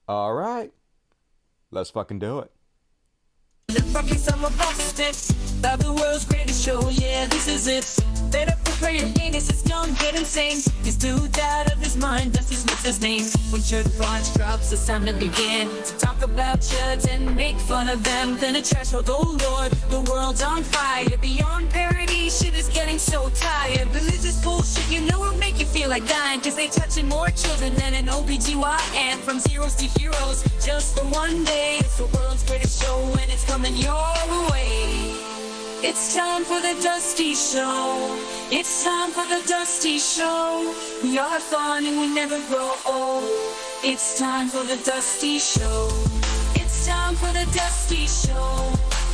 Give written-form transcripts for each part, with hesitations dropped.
All right, let's fucking do it. The fucking summer Boston, about the world's greatest show, yeah, this is it. Better prepare your anus, it's gonna get insane. He's too out of his mind, that's his what's his name. When Chud watch drops, it's time to begin. To talk about Chuds and make fun of them. Then a trash hold, oh lord, the world's on fire. Beyond parody, shit is getting so tired. Religious bullshit, you know it'll make you feel like dying. Cause they touching more children than an OBGYN. From zeros to heroes, just for one day. It's the world's greatest show and it's coming your way. It's time for the Dusty Show. It's time for the Dusty Show. We are fun and we never grow old. It's time for the Dusty Show. It's time for the Dusty Show.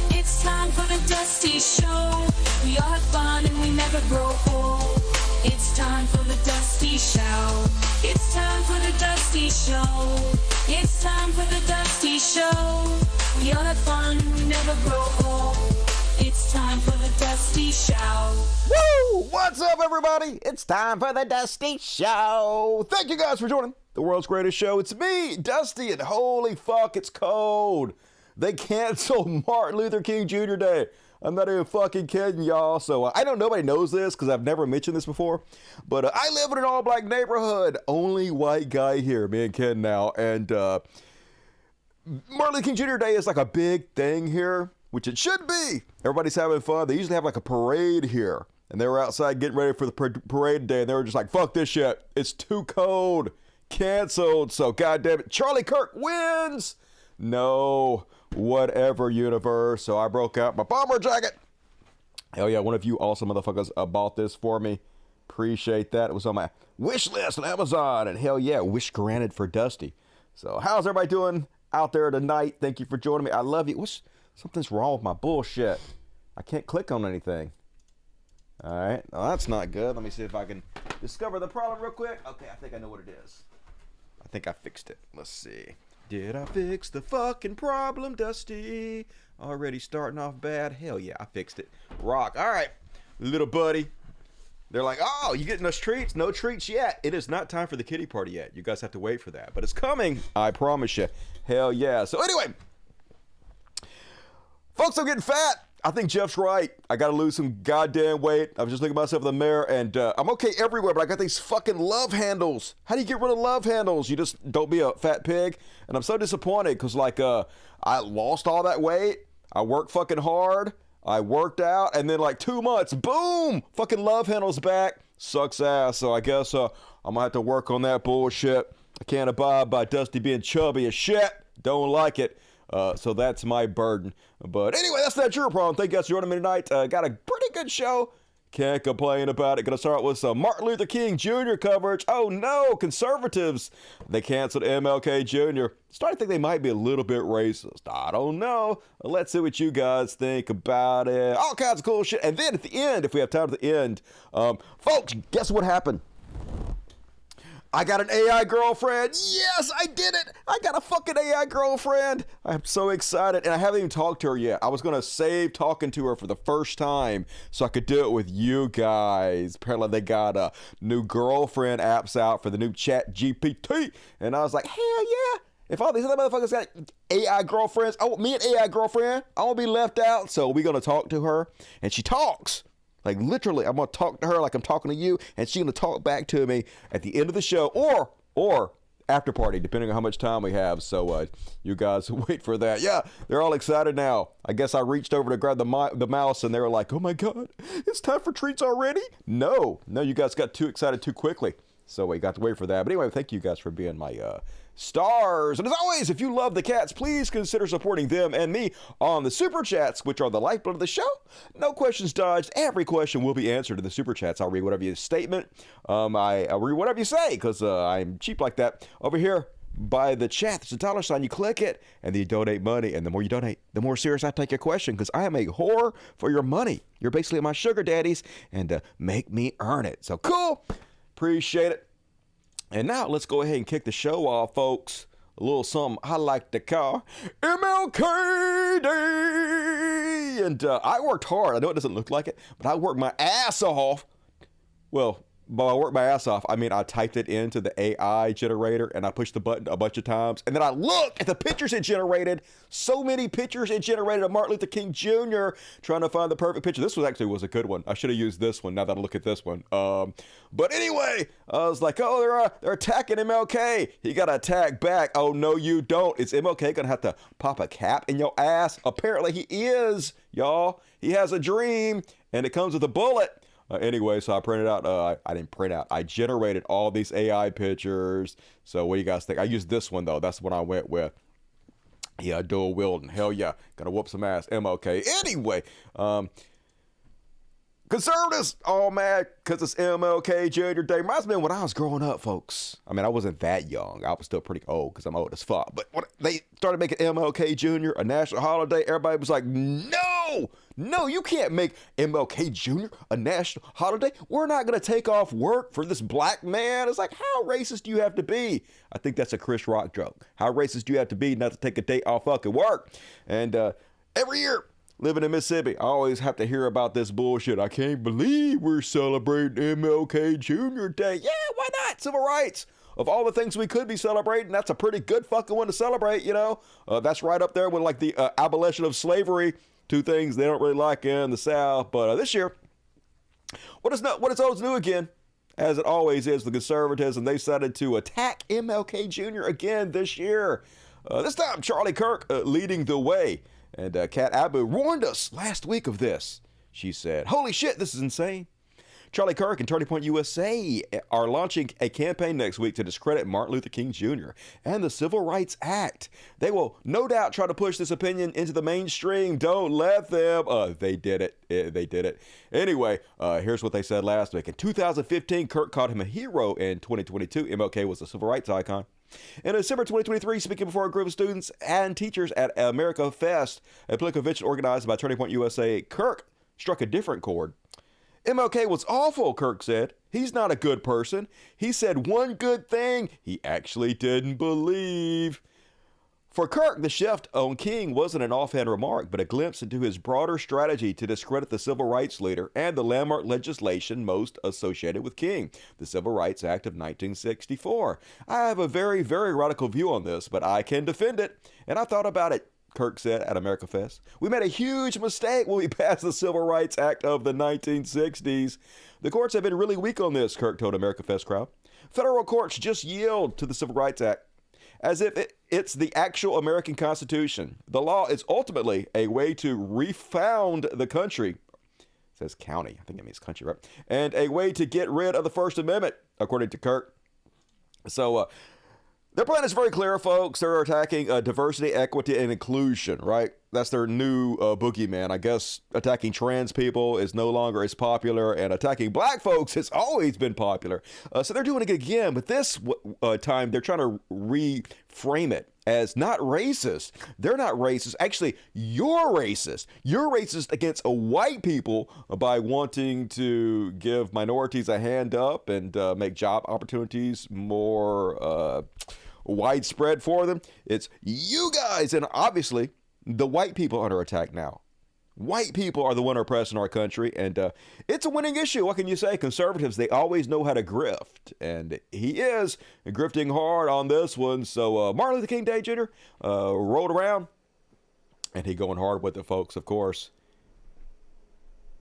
It's time for the Dusty Show. We are fun and we never grow old. It's time for the Dusty Show. It's time for the Dusty Show. It's time for the Dusty Show. We are fun and we never grow old. It's time for the Dusty Show. Woo! What's up, everybody? It's time for the Dusty Show. Thank you guys for joining the world's greatest show. It's me, Dusty, and holy fuck, it's cold. They canceled Martin Luther King Jr. Day. I'm not even fucking kidding, y'all. So I know nobody knows this because I've never mentioned this before, but I live in an all-black neighborhood. Only white guy here, me and Ken now, and Martin Luther King Jr. Day is like a big thing here, which it should be. Everybody's having fun. They usually have like a parade here. And they were outside getting ready for the parade today. And they were just like, fuck this shit. It's too cold. Canceled. So goddamn it. Charlie Kirk wins. No. Whatever, universe. So I broke out my bomber jacket. Hell yeah. One of you awesome motherfuckers bought this for me. Appreciate that. It was on my wish list on Amazon. And hell yeah. Wish granted for Dusty. So how's everybody doing out there tonight? Thank you for joining me. I love you. Something's wrong with my bullshit. I can't click on anything. All right. Well, that's not good. Let me see if I can discover the problem real quick. Okay, I think I know what it is. I think I fixed it. Let's see. Did I fix the fucking problem, Dusty? Already starting off bad? Hell yeah, I fixed it. Rock. All right, little buddy. They're like, oh, you getting us treats? No treats yet. It is not time for the kitty party yet. You guys have to wait for that. But it's coming. I promise you. Hell yeah. So anyway. Folks, I'm getting fat. I think Jeff's right. I got to lose some goddamn weight. I was just looking at myself in the mirror, and I'm okay everywhere, but I got these fucking love handles. How do you get rid of love handles? You just don't be a fat pig. And I'm so disappointed because, like, I lost all that weight. I worked fucking hard. I worked out, and then, like, 2 months, boom, fucking love handles back. Sucks ass. So I guess I'm going to have to work on that bullshit. I can't abide by Dusty being chubby as shit. Don't like it. So that's my burden. But anyway, that's not your problem. Thank you guys for joining me tonight. Got a pretty good show. Can't complain about it. Gonna start with some Martin Luther King Jr. coverage. Oh no, conservatives. They canceled MLK Jr. Starting to think they might be a little bit racist. I don't know. Let's see what you guys think about it. All kinds of cool shit. And then at the end, if we have time at the end, folks, guess what happened? I got an AI girlfriend. Yes, I did it. I got a fucking AI girlfriend. I'm so excited. And I haven't even talked to her yet. I was going to save talking to her for the first time so I could do it with you guys. Apparently they got new girlfriend apps out for the new Chat GPT. And I was like, hell yeah. If all these other motherfuckers got AI girlfriends, I want me an AI girlfriend. I won't be left out. So we're going to talk to her. And she talks. Like, literally, I'm going to talk to her like I'm talking to you, and she's going to talk back to me at the end of the show or after party, depending on how much time we have. So you guys wait for that. Yeah, they're all excited now. I guess I reached over to grab the mouse, and they were like, oh, my God, it's time for treats already? No, you guys got too excited too quickly. So we got to wait for that. But anyway, thank you guys for being my stars. And as always, if you love the cats, please consider supporting them and me on the super chats, which are the lifeblood of the show. No questions dodged. Every question will be answered in the super chats. I'll read whatever you statement. I'll read whatever you say because I'm cheap like that. Over here by the chat, there's a dollar sign. You click it and then you donate money. And the more you donate, the more serious I take your question because I am a whore for your money. You're basically my sugar daddies and make me earn it. So cool. Appreciate it. And now let's go ahead and kick the show off, folks. A little something I like to call MLK Day. And I worked hard. I know it doesn't look like it, but I worked my ass off. Well, but I worked my ass off. I mean, I typed it into the AI generator and I pushed the button a bunch of times. And then I looked at the pictures it generated. So many pictures it generated of Martin Luther King Jr. trying to find the perfect picture. This was a good one. I should have used this one now that I look at this one. But anyway, I was like, oh, they're attacking MLK. He got to attack back. Oh, no, you don't. Is MLK going to have to pop a cap in your ass? Apparently he is, y'all. He has a dream and it comes with a bullet. Anyway, so I printed out, I didn't print out, I generated all these AI pictures. So what do you guys think? I used this one though. That's what I went with. Yeah, dual wielding. Hell yeah. Gonna whoop some ass. MLK. Anyway, conservatives all mad because it's MLK Jr. Day. Reminds me of when I was growing up, folks. I mean, I wasn't that young. I was still pretty old because I'm old as fuck. But when they started making MLK Jr. a national holiday, everybody was like, no, you can't make MLK Jr. a national holiday. We're not going to take off work for this black man. It's like, how racist do you have to be? I think that's a Chris Rock joke. How racist do you have to be not to take a day off fucking work? And every year, living in Mississippi, I always have to hear about this bullshit. I can't believe we're celebrating MLK Jr. Day. Yeah, why not? Civil rights. Of all the things we could be celebrating, that's a pretty good fucking one to celebrate, you know? That's right up there with like the abolition of slavery. Two things they don't really like in the South. But this year, what is old is new again. As it always is, the conservatives, and they decided to attack MLK Jr. again this year. This time, Charlie Kirk leading the way. And Kat Abu warned us last week of this. She said, holy shit, this is insane. Charlie Kirk and Turning Point USA are launching a campaign next week to discredit Martin Luther King Jr. and the Civil Rights Act. They will no doubt try to push this opinion into the mainstream. Don't let them. They did it. They did it. Anyway, here's what they said last week. In 2015, Kirk called him a hero. In 2022, MLK was a civil rights icon. In December 2023, speaking before a group of students and teachers at America Fest, a political convention organized by Turning Point USA, Kirk struck a different chord. MLK was awful, Kirk said. He's not a good person. He said one good thing he actually didn't believe. For Kirk, the shift on King wasn't an offhand remark, but a glimpse into his broader strategy to discredit the civil rights leader and the landmark legislation most associated with King, the Civil Rights Act of 1964. I have a very, very radical view on this, but I can defend it, and I thought about it. Kirk said at America Fest. We made a huge mistake when we passed the Civil Rights Act of the 1960s. The courts have been really weak on this, Kirk told America Fest crowd. Federal courts just yield to the Civil Rights Act as if it's the actual American Constitution. The law is ultimately a way to refound the country. It says county. I think that means country, right? And a way to get rid of the First Amendment, according to Kirk. So, their plan is very clear, folks. They're attacking diversity, equity, and inclusion, right? That's their new boogeyman. I guess attacking trans people is no longer as popular, and attacking black folks has always been popular. So they're doing it again, but this time they're trying to reframe it as not racist. They're not racist. Actually, you're racist. You're racist against white people by wanting to give minorities a hand up and make job opportunities more widespread for them. It's you guys, and obviously the white people are under attack now. White people are the one oppressing our country, and it's a winning issue. What can you say? Conservatives, they always know how to grift, and he is grifting hard on this one. So Martin Luther King Day Jr. Rolled around, and he going hard with it, folks, of course.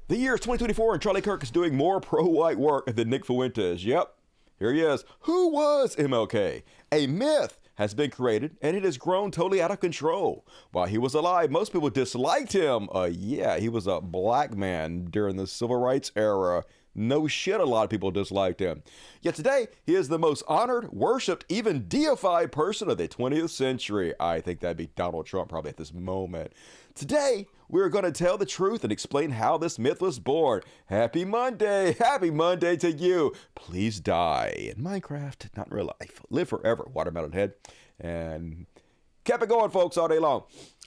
The year is 2024, and Charlie Kirk is doing more pro-white work than Nick Fuentes. Yep. Here he is. Who was MLK? A myth has been created, and it has grown totally out of control. While he was alive, most people disliked him. Yeah, he was a black man during the civil rights era. No shit, a lot of people disliked him. Yet today, he is the most honored, worshipped, even deified person of the 20th century. I think that'd be Donald Trump probably at this moment. Today, we're going to tell the truth and explain how this myth was born. Happy Monday. Happy Monday to you. Please die in Minecraft, not in real life. Live forever, Watermelon Head. And kept it going, folks, all day long.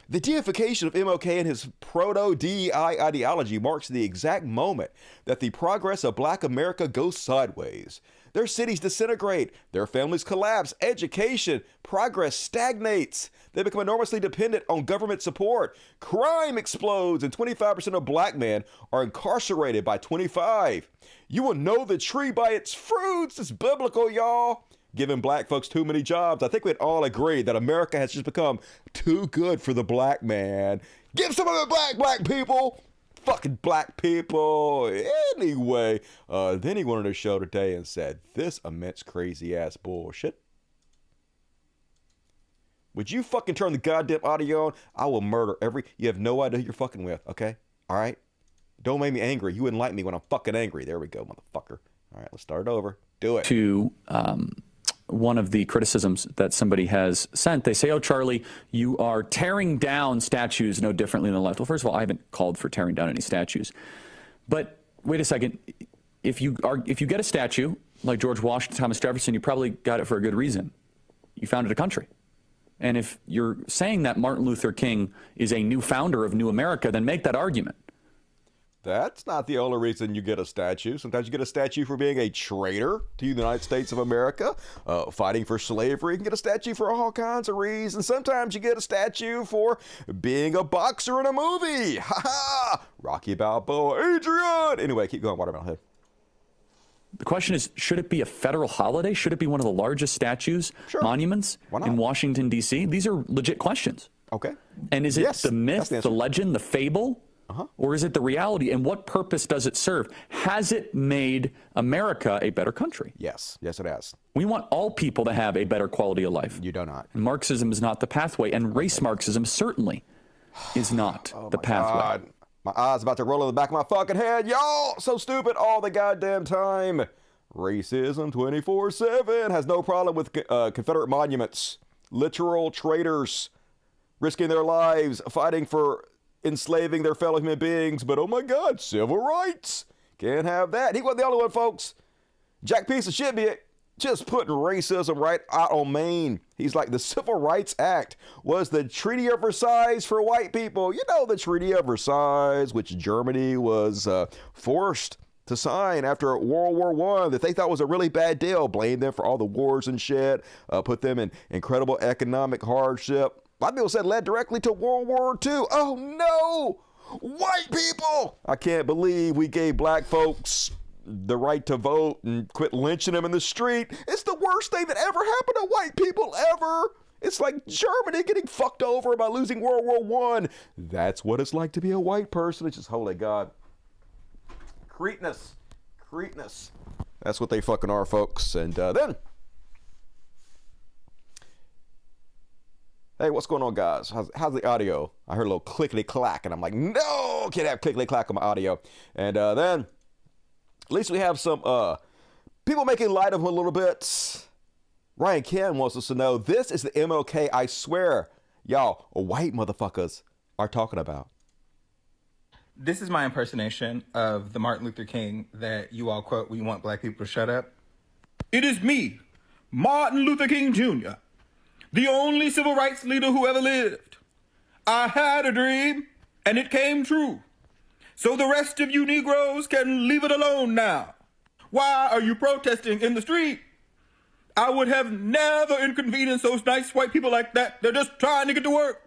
The deification of MLK and his proto-DEI ideology marks the exact moment that the progress of Black America goes sideways. Their cities disintegrate. Their families collapse. Education, progress stagnates. They become enormously dependent on government support. Crime explodes, and 25% of black men are incarcerated by 25. You will know the tree by its fruits. It's biblical, y'all. Giving black folks too many jobs. I think we'd all agree that America has just become too good for the black man. Give some of the black people. Fucking black people. Anyway, then he went on a show today and said, this immense crazy ass bullshit. Would you fucking turn the goddamn audio on? I will murder you have no idea who you're fucking with, okay? All right? Don't make me angry. You wouldn't like me when I'm fucking angry. There we go, motherfucker. All right, let's start over. Do it. To one of the criticisms that somebody has sent, they say, oh, Charlie, you are tearing down statues no differently than the left. Well, first of all, I haven't called for tearing down any statues. But wait a second. If you get a statue like George Washington, Thomas Jefferson, you probably got it for a good reason. You founded a country. And if you're saying that Martin Luther King is a new founder of New America, then make that argument. That's not the only reason you get a statue. Sometimes you get a statue for being a traitor to the United States of America, fighting for slavery. You can get a statue for all kinds of reasons. Sometimes you get a statue for being a boxer in a movie. Ha ha! Rocky Balboa, Adrian! Anyway, keep going, Watermelon Head. The question is, should it be a federal holiday? Should it be one of the largest statues, monuments in Washington, D.C.? These are legit questions. Okay. And is it the myth, the legend, the fable? Or is it the reality? And what purpose does it serve? Has it made America a better country? Yes. Yes, it has. We want all people to have a better quality of life. You do not. And Marxism is not the pathway, and race Marxism certainly is not the pathway. God. My eyes about to roll in the back of my fucking head. Y'all, so stupid all the goddamn time. Racism 24/7 has no problem with Confederate monuments. Literal traitors risking their lives, fighting for enslaving their fellow human beings, but oh my God, civil rights. Can't have that. He wasn't the only one, folks. Jack Piece of shit be just putting racism right out on Maine. He's like, the Civil Rights Act was the Treaty of Versailles for white people. You know, the Treaty of Versailles, which Germany was forced to sign after World War I, that they thought was a really bad deal. Blamed them for all the wars and shit, put them in incredible economic hardship. A lot of people said led directly to World War II. Oh no! White people! I can't believe we gave black folks the right to vote and quit lynching them in the street. It's the worst thing that ever happened to white people ever. It's like Germany getting fucked over by losing World War I. That's what it's like to be a white person. It's just, holy God. Cretinous. That's what they fucking are, folks. And then... Hey, what's going on, guys? How's the audio? I heard a little clickety-clack, and I'm like, no, can't have clickety-clack on my audio. And then, at least we have some people making light of him a little bit. Ryan Ken wants us to know, this is the MLK I swear y'all white motherfuckers are talking about. This is my impersonation of the Martin Luther King that you all quote when you want black people to shut up. It is me, Martin Luther King Jr., the only civil rights leader who ever lived. I had a dream, and it came true. So the rest of you Negroes can leave it alone now. Why are you protesting in the street? I would have never inconvenienced those nice white people like that. They're just trying to get to work.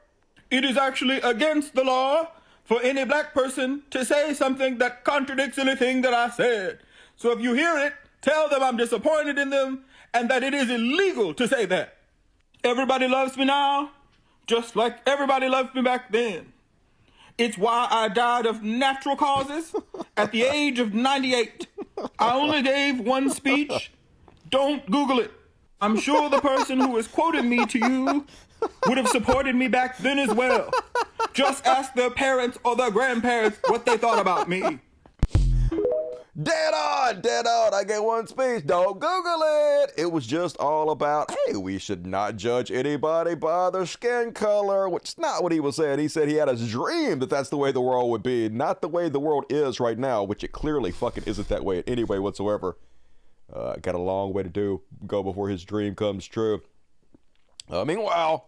It is actually against the law for any black person to say something that contradicts anything that I said. So if you hear it, tell them I'm disappointed in them and that it is illegal to say that. Everybody loves me now, just like everybody loved me back then. It's why I died of natural causes at the age of 98. I only gave one speech. Don't Google it. I'm sure the person who is quoting me to you would have supported me back then as well. Just ask their parents or their grandparents what they thought about me. Dead on. I get one speech. Don't Google it. It was just all about, hey, we should not judge anybody by their skin color, which is not what he was saying. He said he had a dream that that's the way the world would be, not the way the world is right now, which it clearly fucking isn't that way in any way whatsoever. Got a long way to go before his dream comes true. Meanwhile,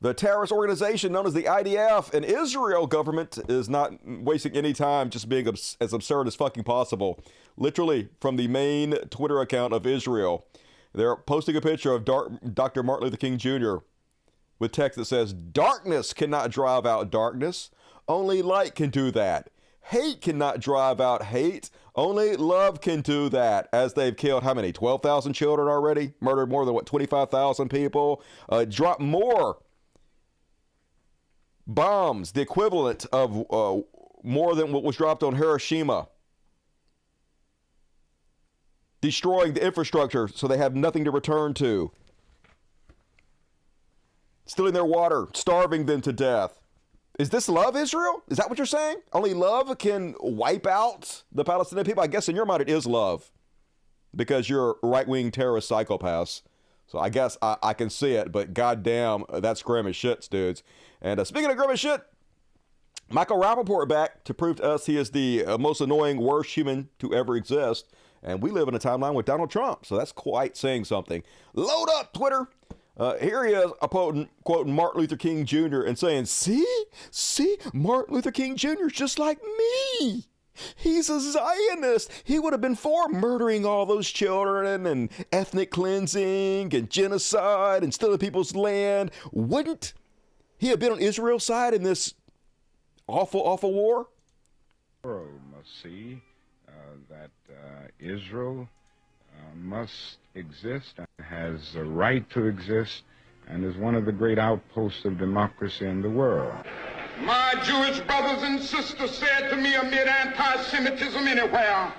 The terrorist organization known as the IDF and Israel government is not wasting any time just being as absurd as fucking possible. Literally from the main Twitter account of Israel. They're posting a picture of Dr. Martin Luther King Jr. with text that says, "Darkness cannot drive out darkness. Only light can do that. Hate cannot drive out hate. Only love can do that." As they've killed how many? 12,000 children already? Murdered more than 25,000 people? Dropped more bombs, the equivalent of more than what was dropped on Hiroshima. Destroying the infrastructure so they have nothing to return to. Stealing their water, starving them to death. Is this love, Israel? Is that what you're saying? Only love can wipe out the Palestinian people? I guess in your mind it is love. Because you're right-wing terrorist psychopaths. So I guess I can see it, but goddamn, that's grim as shit, dudes. And speaking of grim as shit, Michael Rappaport back to prove to us he is the most annoying, worst human to ever exist. And we live in a timeline with Donald Trump, so that's quite saying something. Load up, Twitter. Here he is, quoting Martin Luther King Jr. and saying, see, Martin Luther King Jr. is just like me. He's a Zionist. He would have been for murdering all those children and ethnic cleansing and genocide and stealing people's land. Wouldn't he have been on Israel's side in this awful, awful war? The world must see that Israel must exist and has a right to exist and is one of the great outposts of democracy in the world. My Jewish brothers and sisters said to me amid anti-Semitism anywhere,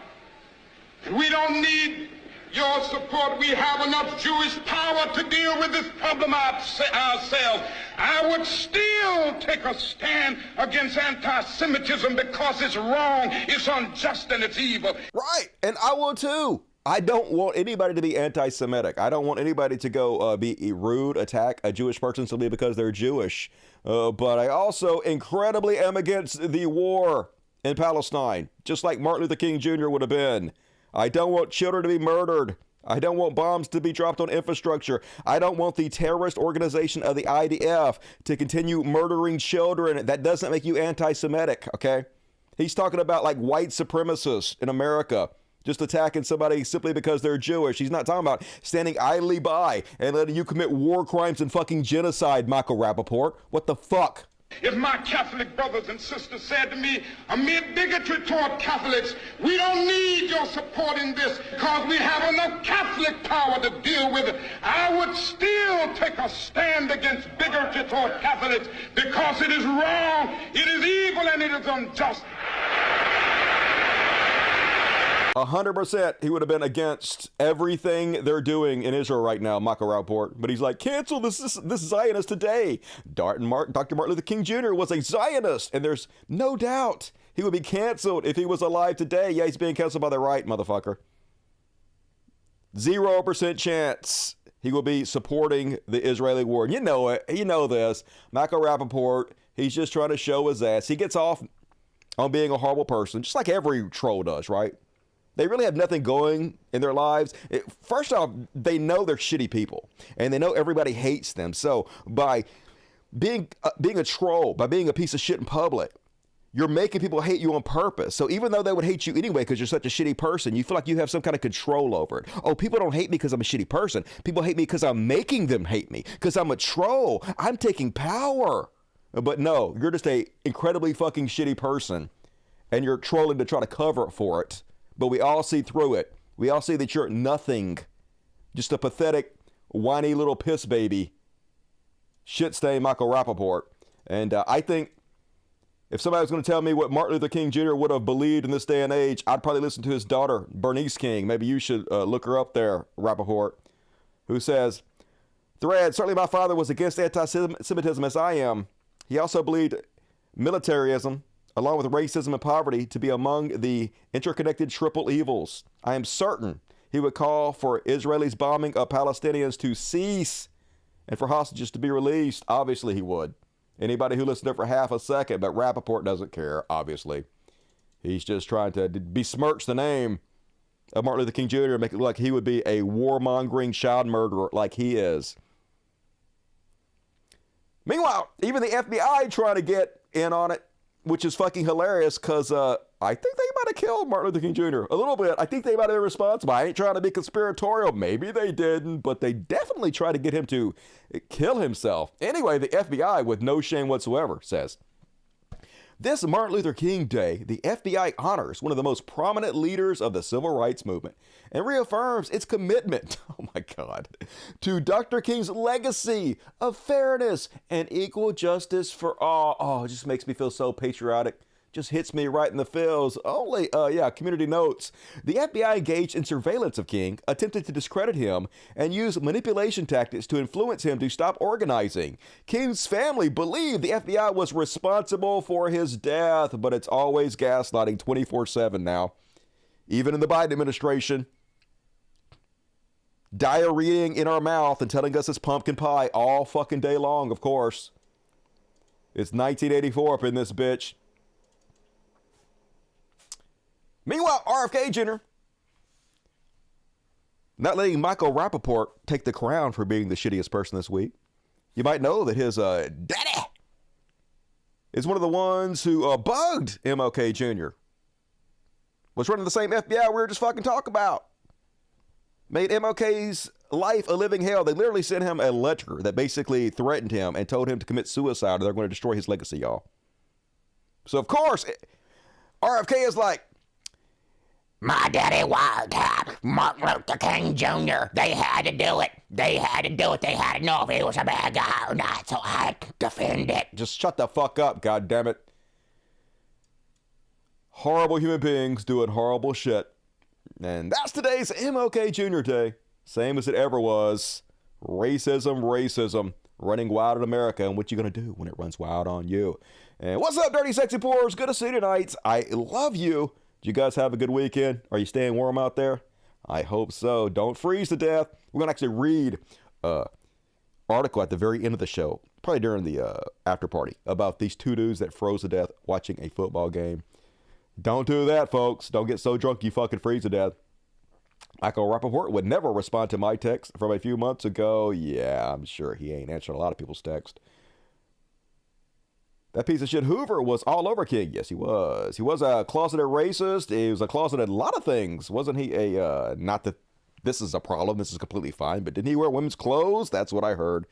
we don't need your support. We have enough Jewish power to deal with this problem ourselves. I would still take a stand against anti-Semitism because it's wrong, it's unjust, and it's evil. Right, and I will too. I don't want anybody to be anti-Semitic. I don't want anybody to go be rude, attack a Jewish person simply because they're Jewish. But I also incredibly am against the war in Palestine, just like Martin Luther King Jr. would have been. I don't want children to be murdered. I don't want bombs to be dropped on infrastructure. I don't want the terrorist organization of the IDF to continue murdering children. That doesn't make you anti-Semitic, okay? He's talking about like white supremacists in America just attacking somebody simply because they're Jewish. He's not talking about standing idly by and letting you commit war crimes and fucking genocide, Michael Rappaport. What the fuck? If my Catholic brothers and sisters said to me, amid bigotry toward Catholics, we don't need your support in this because we have enough Catholic power to deal with it, I would still take a stand against bigotry toward Catholics because it is wrong, it is evil, and it is unjust. 100% he would have been against everything they're doing in Israel right now, Michael Rappaport. But he's like, cancel this Zionist today. Dr. Martin Luther King Jr. was a Zionist, and there's no doubt he would be canceled if he was alive today. Yeah, he's being canceled by the right, motherfucker. 0% chance he will be supporting the Israeli war. And you know it. You know this. Michael Rappaport, he's just trying to show his ass. He gets off on being a horrible person, just like every troll does, right? They really have nothing going in their lives. First off, they know they're shitty people, and they know everybody hates them. So by being a troll, by being a piece of shit in public, you're making people hate you on purpose. So even though they would hate you anyway because you're such a shitty person, you feel like you have some kind of control over it. Oh, people don't hate me because I'm a shitty person. People hate me because I'm making them hate me, because I'm a troll. I'm taking power. But no, you're just a incredibly fucking shitty person, and you're trolling to try to cover for it. But we all see through it. We all see that you're nothing. Just a pathetic, whiny little piss baby. Shit-stained Michael Rappaport. And I think if somebody was going to tell me what Martin Luther King Jr. would have believed in this day and age, I'd probably listen to his daughter, Bernice King. Maybe you should look her up there, Rappaport. Who says, thread, certainly my father was against anti-Semitism as I am. He also believed militarism, along with racism and poverty, to be among the interconnected triple evils. I am certain he would call for Israelis' bombing of Palestinians to cease and for hostages to be released. Obviously he would. Anybody who listened to it for half a second, but Rappaport doesn't care, obviously. He's just trying to besmirch the name of Martin Luther King Jr. and make it look like he would be a warmongering child murderer like he is. Meanwhile, even the FBI trying to get in on it, which is fucking hilarious because I think they might have killed Martin Luther King Jr. a little bit. I think they might have been responsible. I ain't trying to be conspiratorial. Maybe they didn't, but they definitely tried to get him to kill himself. Anyway, the FBI, with no shame whatsoever, says, this Martin Luther King Day, the FBI honors one of the most prominent leaders of the civil rights movement and reaffirms its commitment, oh my God, to Dr. King's legacy of fairness and equal justice for all. Oh, it just makes me feel so patriotic. Just hits me right in the feels. Only, community notes. The FBI engaged in surveillance of King, attempted to discredit him, and used manipulation tactics to influence him to stop organizing. King's family believed the FBI was responsible for his death, but it's always gaslighting 24/7 now. Even in the Biden administration. Diarrheaing in our mouth and telling us it's pumpkin pie all fucking day long, of course. It's 1984 up in this bitch. Meanwhile, RFK Jr. not letting Michael Rappaport take the crown for being the shittiest person this week. You might know that his daddy is one of the ones who bugged MLK Jr. Was running the same FBI we were just fucking talking about. Made MLK's life a living hell. They literally sent him a letter that basically threatened him and told him to commit suicide or they're going to destroy his legacy, y'all. So, of course, RFK is like, my daddy was Martin Luther King Jr. They had to do it. They had to do it. They had to know if he was a bad guy or not, so I had to defend it. Just shut the fuck up, goddammit. Horrible human beings doing horrible shit. And that's today's MLK Jr. Day. Same as it ever was. Racism, running wild in America. And what you gonna do when it runs wild on you? And what's up, dirty sexy poors? Good to see you tonight. I love you. Did you guys have a good weekend? Are you staying warm out there? I hope so. Don't freeze to death. We're going to actually read an article at the very end of the show, probably during the after party, about these two dudes that froze to death watching a football game. Don't do that, folks. Don't get so drunk you fucking freeze to death. Michael Rappaport would never respond to my text from a few months ago. Yeah, I'm sure he ain't answering a lot of people's text. That piece of shit Hoover was all over King. Yes, he was. He was a closeted racist. He was a closeted lot of things. Wasn't he a, not that this is a problem, this is completely fine, but didn't he wear women's clothes? That's what I heard.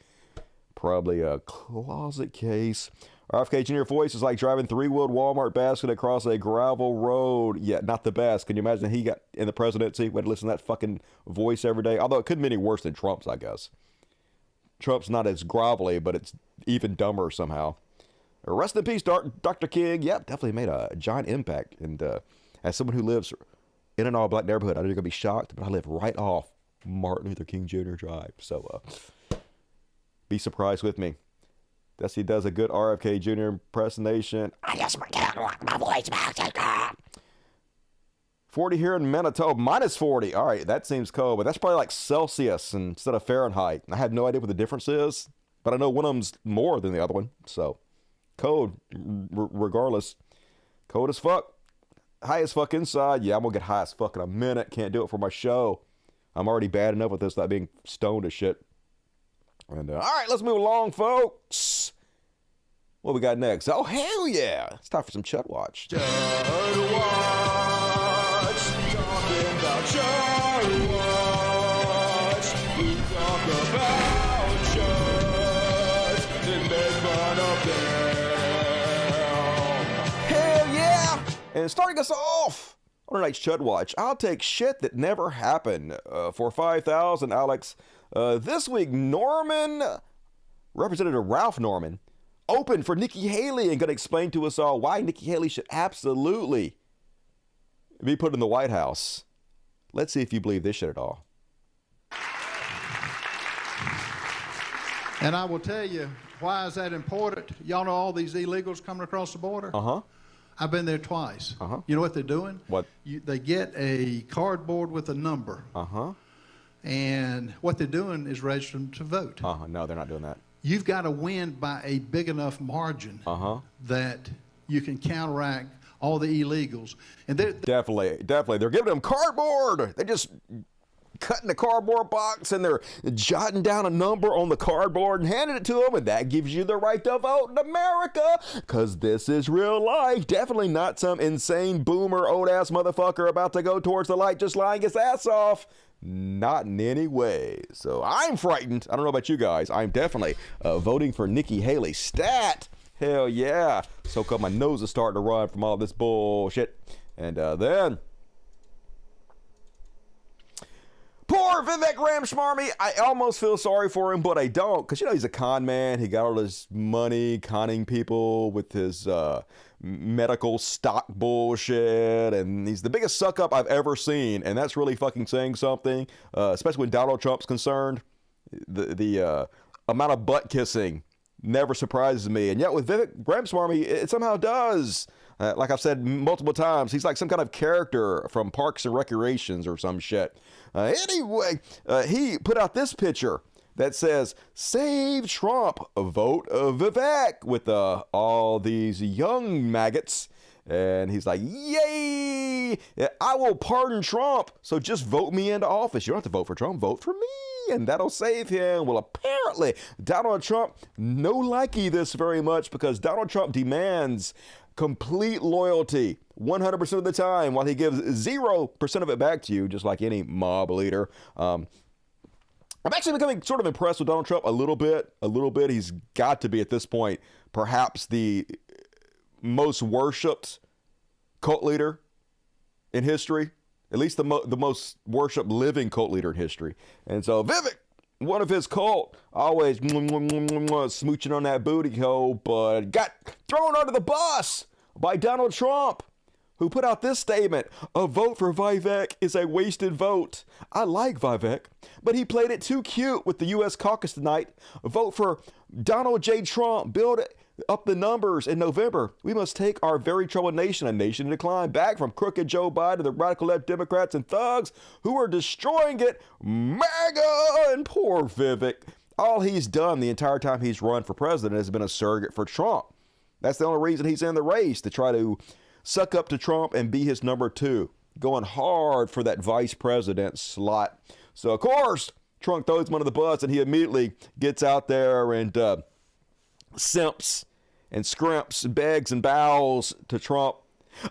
Probably a closet case. RFK Jr. voice is like driving three-wheeled Walmart basket across a gravel road. Yeah, not the best. Can you imagine he got in the presidency? We had to listen to that fucking voice every day. Although it couldn't be any worse than Trump's, I guess. Trump's not as grovelly, but it's even dumber somehow. Rest in peace, Dr. King. Yep, definitely made a giant impact. And as someone who lives in an all-black neighborhood, I know you're going to be shocked, but I live right off Martin Luther King Jr. Drive. So be surprised with me. He does a good RFK Jr. impersonation. I just can't walk my voice back. 40 here in Manitoba, minus 40. All right, that seems cold, but that's probably like Celsius instead of Fahrenheit. I have no idea what the difference is, but I know one of them's more than the other one, so... Cold, regardless. Cold as fuck. High as fuck inside. Yeah, I'm gonna get high as fuck in a minute. Can't do it for my show. I'm already bad enough with this, not being stoned as shit. And all right, let's move along, folks. What we got next? Oh, hell yeah. It's time for some Chud Watch. Chud Watch. Talking about Chud Watch. We talk about Chud and make fun of them. And starting us off on tonight's Chud Watch, I'll take shit that never happened for 5,000, Alex. This week, Representative Ralph Norman, opened for Nikki Haley and going to explain to us all why Nikki Haley should absolutely be put in the White House. Let's see if you believe this shit at all. And I will tell you, why is that important? Y'all know all these illegals coming across the border? Uh-huh. I've been there twice. Uh-huh. You know what they're doing? What? They get a cardboard with a number. Uh-huh. And what they're doing is registering to vote. Uh-huh. No, they're not doing that. You've got to win by a big enough margin that you can counteract all the illegals. And definitely. They're giving them cardboard. They just cutting the cardboard box and they're jotting down a number on the cardboard and handing it to them, and that gives you the right to vote in America, because this is real life. Definitely not some insane boomer old ass motherfucker about to go towards the light just lying his ass off. Not in any way. So I'm frightened. I don't know about you guys. I'm definitely voting for Nikki Haley. Stat. Hell yeah. So-called my nose is starting to run from all this bullshit. And then poor Vivek Ramaswamy. I almost feel sorry for him, but I don't, because, you know, he's a con man. He got all this money conning people with his medical stock bullshit, and he's the biggest suck-up I've ever seen, and that's really fucking saying something, especially when Donald Trump's concerned. The amount of butt kissing never surprises me, and yet with Vivek Ramaswamy, it somehow does. Like I've said multiple times, he's like some kind of character from Parks and Recreations or some shit. Anyway, he put out this picture that says, "Save Trump, vote Vivek," with all these young maggots. And he's like, "Yay! I will pardon Trump, so just vote me into office. You don't have to vote for Trump, vote for me, and that'll save him." Well, apparently, Donald Trump no likey this very much, because Donald Trump demands complete loyalty 100% of the time, while he gives 0% of it back to you, just like any mob leader. I'm actually becoming sort of impressed with Donald Trump a little bit. He's got to be, at this point, perhaps the most worshipped cult leader in history, at least the most worshipped living cult leader in history. And so Vivek, one of his cult, always smooching on that booty hole, but got thrown under the bus by Donald Trump, who put out this statement: "A vote for Vivek is a wasted vote. I like Vivek, but he played it too cute with the U.S. caucus tonight. Vote for Donald J. Trump. Build up the numbers in November. We must take our very troubled nation, a nation in decline, back from crooked Joe Biden, the radical left Democrats and thugs who are destroying it. MAGA." And poor Vivek. All he's done the entire time he's run for president has been a surrogate for Trump. That's the only reason he's in the race, to try to suck up to Trump and be his number two, going hard for that vice president slot. So, of course, Trump throws him under the bus, and he immediately gets out there and simps and scrimps and begs and bows to Trump.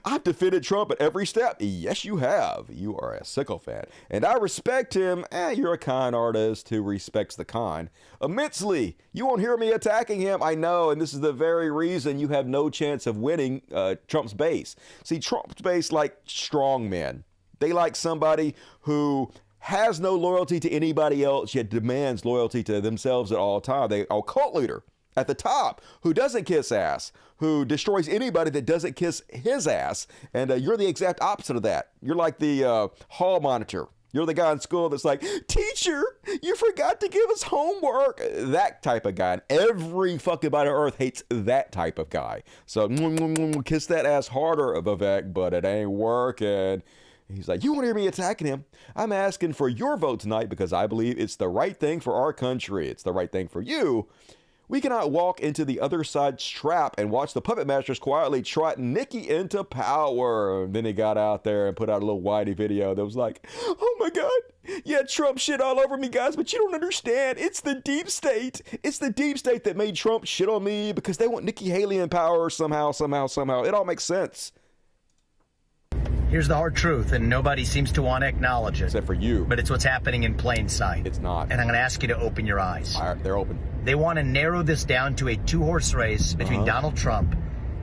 "I've defended Trump at every step." Yes, you have. You are a sycophant. "And I respect him." You're a con artist who respects the con immensely. You won't hear me attacking him. I know, and this is the very reason you have no chance of winning Trump's base. See, Trump's base like strong men. They like somebody who has no loyalty to anybody else, yet demands loyalty to themselves at all times. They are a cult leader at the top who doesn't kiss ass, who destroys anybody that doesn't kiss his ass. And you're the exact opposite of that. You're like the hall monitor. You're the guy in school that's like, "Teacher, you forgot to give us homework." That type of guy. And every fucking body on earth hates that type of guy. So kiss that ass harder, Vivek, but it ain't working. He's like, "You won't hear me attacking him. I'm asking for your vote tonight because I believe it's the right thing for our country. It's the right thing for you. We cannot walk into the other side's trap and watch the puppet masters quietly trot Nikki into power." And then he got out there and put out a little whitey video that was like, "Oh my God, yeah, Trump shit all over me, guys, but you don't understand. It's the deep state. It's the deep state that made Trump shit on me because they want Nikki Haley in power somehow. It all makes sense." Here's the hard truth, and nobody seems to want to acknowledge it. Except for you. But it's what's happening in plain sight. It's not. And I'm going to ask you to open your eyes. All right, they're open. They want to narrow this down to a two-horse race between Donald Trump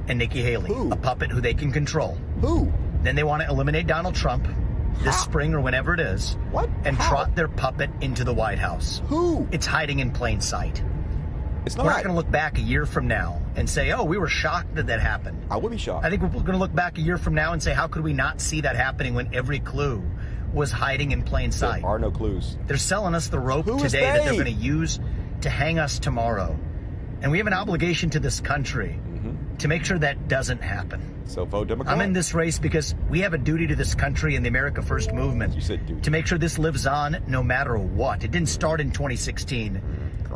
and Nikki Haley, Who? a puppet who they can control. Who? Then they want to eliminate Donald Trump this spring or whenever it is. What? And How? trot their puppet into the White House. Who? It's hiding in plain sight. It's not. We're not going to look back a year from now and say, "Oh, we were shocked that that happened." I would be shocked. I think we're going to look back a year from now and say, how could we not see that happening when every clue was hiding in plain sight? There are no clues. They're selling us the rope Who is today that they? they're going to use to hang us tomorrow. And we have an obligation to this country to make sure that doesn't happen. So vote Democrat. I'm in this race because we have a duty to this country and the America First movement You said duty. to make sure this lives on no matter what. It didn't start in 2016.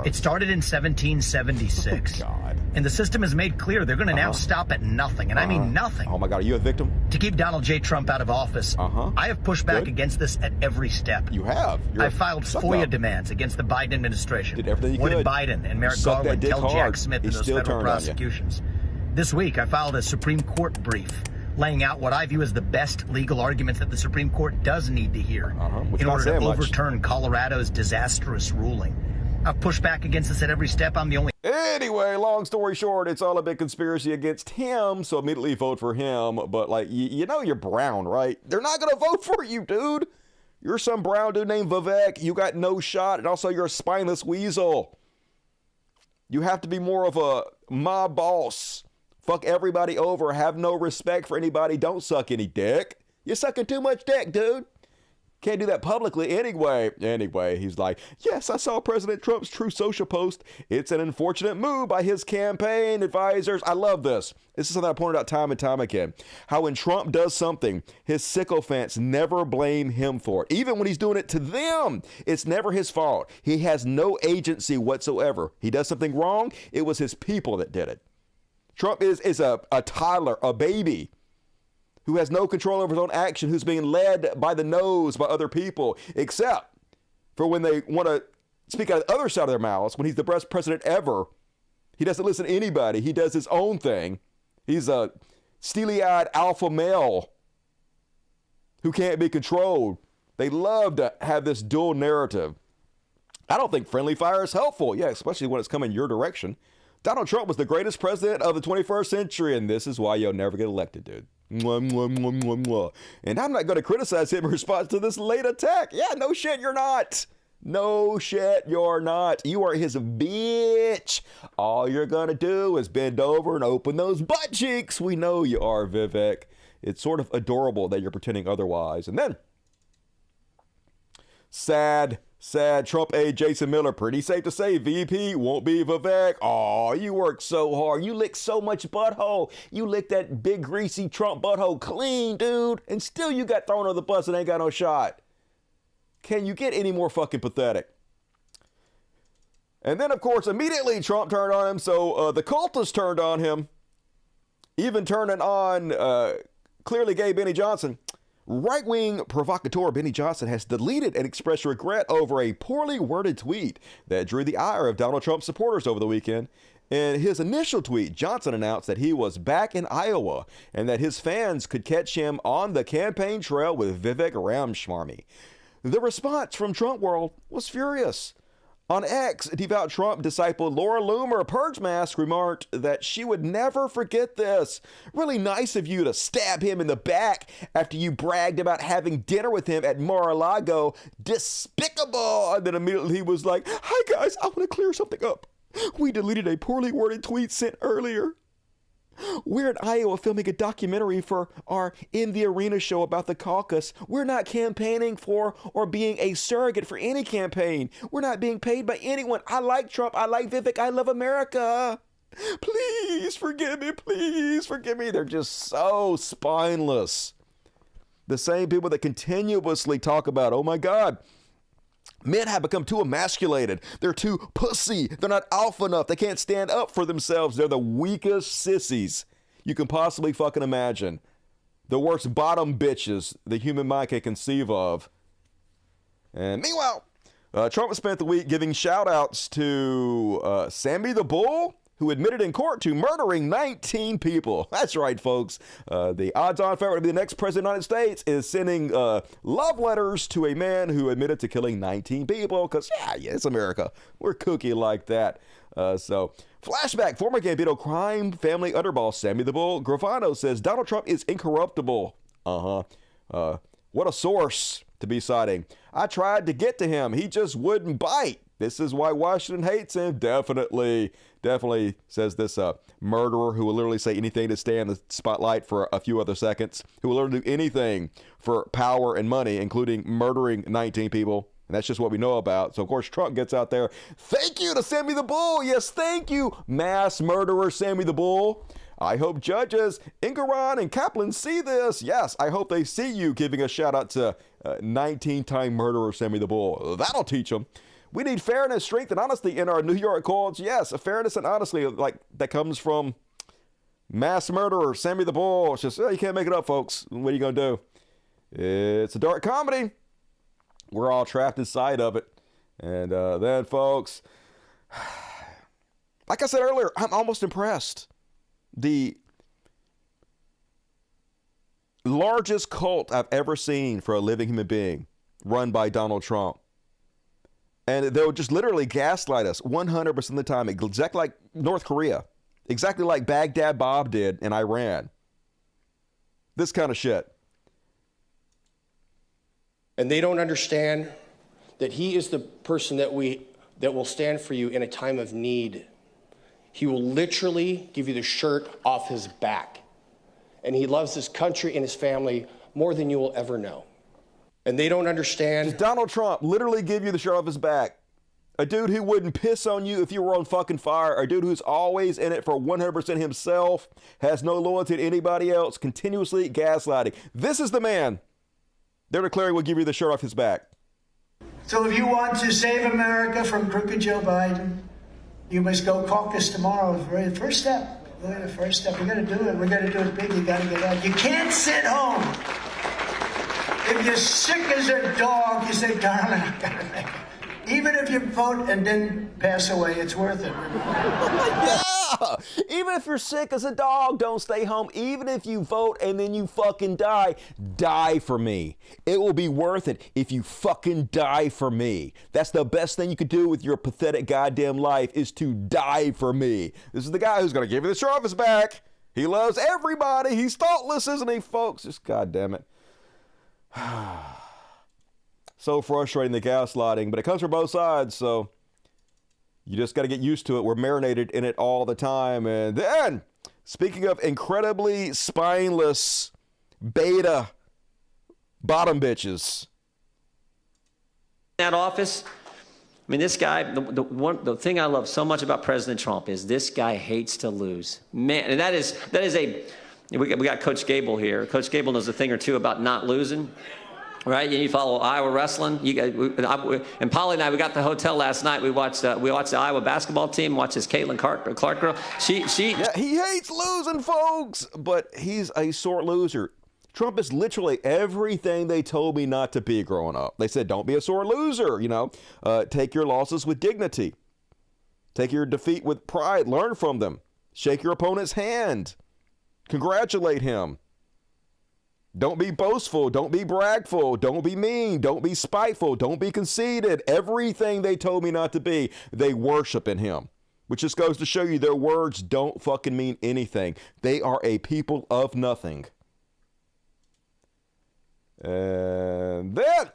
It started in 1776. Oh, God. And the system has made clear they're going to now stop at nothing, and I mean nothing. Oh, my God. Are you a victim? To keep Donald J. Trump out of office, I have pushed back against this at every step. You have. I filed FOIA demands against the Biden administration. Did everything you What could. did Biden and Merrick Suck that Garland dick tell hard. Jack Smith He in those still federal turned on you. prosecutions? This week, I filed a Supreme Court brief laying out what I view as the best legal arguments that the Supreme Court does need to hear in order to overturn Colorado's disastrous ruling. I've pushed back against this at every step. I'm the only... Anyway, long story short, it's all a big conspiracy against him, so immediately vote for him. But, like, you know you're brown, right? They're not going to vote for you, dude. You're some brown dude named Vivek. You got no shot, and also you're a spineless weasel. You have to be more of a mob boss. Fuck everybody over. Have no respect for anybody. Don't suck any dick. You're sucking too much dick, dude. Can't do that publicly anyway. He's like, yes, I saw President Trump's Truth Social post. It's an unfortunate move by his campaign advisors. I love this. This is something I pointed out time and time again. How when Trump does something, his sycophants never blame him for it. Even when he's doing it to them, it's never his fault. He has no agency whatsoever. He does something wrong, it was his people that did it. Trump is a toddler, a baby, who has no control over his own action, who's being led by the nose by other people, except for when they want to speak out of the other side of their mouths, when he's the best president ever. He doesn't listen to anybody. He does his own thing. He's a steely-eyed alpha male who can't be controlled. They love to have this dual narrative. I don't think friendly fire is helpful. Yeah, especially when it's coming your direction. Donald Trump was the greatest president of the 21st century, and this is why you'll never get elected, dude. Mwah, mwah, mwah, mwah, mwah. And I'm not going to criticize him in response to this late attack. Yeah, no shit, you're not. No shit, you're not. You are his bitch. All you're going to do is bend over and open those butt cheeks. We know you are, Vivek. It's sort of adorable that you're pretending otherwise. And then, sad Trump aide Jason Miller, pretty safe to say VP won't be Vivek. Oh, you worked so hard. You licked so much butthole. You licked that big greasy Trump butthole clean, dude. And still you got thrown on the bus and ain't got no shot. Can you get any more fucking pathetic? And then, of course, immediately Trump turned on him. So the cultists turned on him. Even turning on clearly gay Benny Johnson. Right-wing provocateur Benny Johnson has deleted and expressed regret over a poorly worded tweet that drew the ire of Donald Trump supporters over the weekend. In his initial tweet, Johnson announced that he was back in Iowa and that his fans could catch him on the campaign trail with Vivek Ramaswamy. The response from Trump world was furious. On X, devout Trump disciple Laura Loomer, Purge Mask, remarked that she would never forget this. Really nice of you to stab him in the back after you bragged about having dinner with him at Mar-a-Lago. Despicable. And then immediately he was like, hi guys, I want to clear something up. We deleted a poorly worded tweet sent earlier. We're in Iowa filming a documentary for our In the Arena show about the caucus. We're not campaigning for or being a surrogate for any campaign. We're not being paid by anyone. I like Trump. I like Vivek. I love America. Please forgive me. Please forgive me. They're just so spineless. The same people that continuously talk about, oh my God, men have become too emasculated. They're too pussy. They're not alpha enough. They can't stand up for themselves. They're the weakest sissies you can possibly fucking imagine. The worst bottom bitches the human mind can conceive of. And meanwhile, Trump spent the week giving shout outs to Sammy the Bull, who admitted in court to murdering 19 people. That's right, folks. The odds-on favorite to be the next president of the United States is sending love letters to a man who admitted to killing 19 people. Because, yeah, it's America. We're kooky like that. So, flashback. Former Gambino crime family underboss Sammy the Bull Gravano says Donald Trump is incorruptible. What a source to be citing. I tried to get to him. He just wouldn't bite. This is why Washington hates him. Definitely, says this murderer who will literally say anything to stay in the spotlight for a few other seconds, who will literally do anything for power and money, including murdering 19 people. And that's just what we know about. So, of course, Trump gets out there. Thank you to Sammy the Bull. Yes, thank you, mass murderer Sammy the Bull. I hope judges Ingeron and Kaplan see this. Yes, I hope they see you giving a shout out to 19-time murderer Sammy the Bull. That'll teach them. We need fairness, strength, and honesty in our New York courts. Yes, a fairness and honesty like that comes from mass murderer Sammy the Bull. It's just, you can't make it up, folks. What are you going to do? It's a dark comedy. We're all trapped inside of it. And then, folks, like I said earlier, I'm almost impressed. The largest cult I've ever seen for a living human being, run by Donald Trump. And they'll just literally gaslight us 100% of the time, exactly like North Korea, exactly like Baghdad Bob did in Iran. This kind of shit. And they don't understand that he is the person that will stand for you in a time of need. He will literally give you the shirt off his back. And he loves his country and his family more than you will ever know. And they don't understand. Does Donald Trump literally give you the shirt off his back? A dude who wouldn't piss on you if you were on fucking fire. A dude who's always in it for 100% himself, has no loyalty to anybody else, continuously gaslighting. This is the man they're declaring will give you the shirt off his back. So if you want to save America from crooked Joe Biden, you must go caucus tomorrow. The first step. The first step. We got to do it. We got to do it big. You got to get out. You can't sit home. If you're sick as a dog, you say, darling, I got to make it. Even if you vote and then pass away, it's worth it. Yeah! Even if you're sick as a dog, don't stay home. Even if you vote and then you fucking die, die for me. It will be worth it if you fucking die for me. That's the best thing you could do with your pathetic goddamn life, is to die for me. This is the guy who's going to give you the shirt off his back. He loves everybody. He's thoughtless, isn't he, folks? Just goddamn it. So frustrating, the gaslighting, but it comes from both sides, so you just got to get used to it. We're marinated in it all the time. And then, speaking of incredibly spineless beta bottom bitches. That office, I mean, this guy, the thing I love so much about President Trump is this guy hates to lose. Man, and that is we got Coach Gable here. Coach Gable knows a thing or two about not losing. Right, you follow Iowa wrestling. And Polly and I, we got to the hotel last night. We watched the Iowa basketball team. Watched this Caitlin Clark girl. Yeah, he hates losing, folks, but he's a sore loser. Trump is literally everything they told me not to be growing up. They said, don't be a sore loser. Take your losses with dignity. Take your defeat with pride. Learn from them. Shake your opponent's hand. Congratulate him. Don't be boastful. Don't be bragful. Don't be mean. Don't be spiteful. Don't be conceited. Everything they told me not to be, they worship in him. Which just goes to show you their words don't fucking mean anything. They are a people of nothing. And then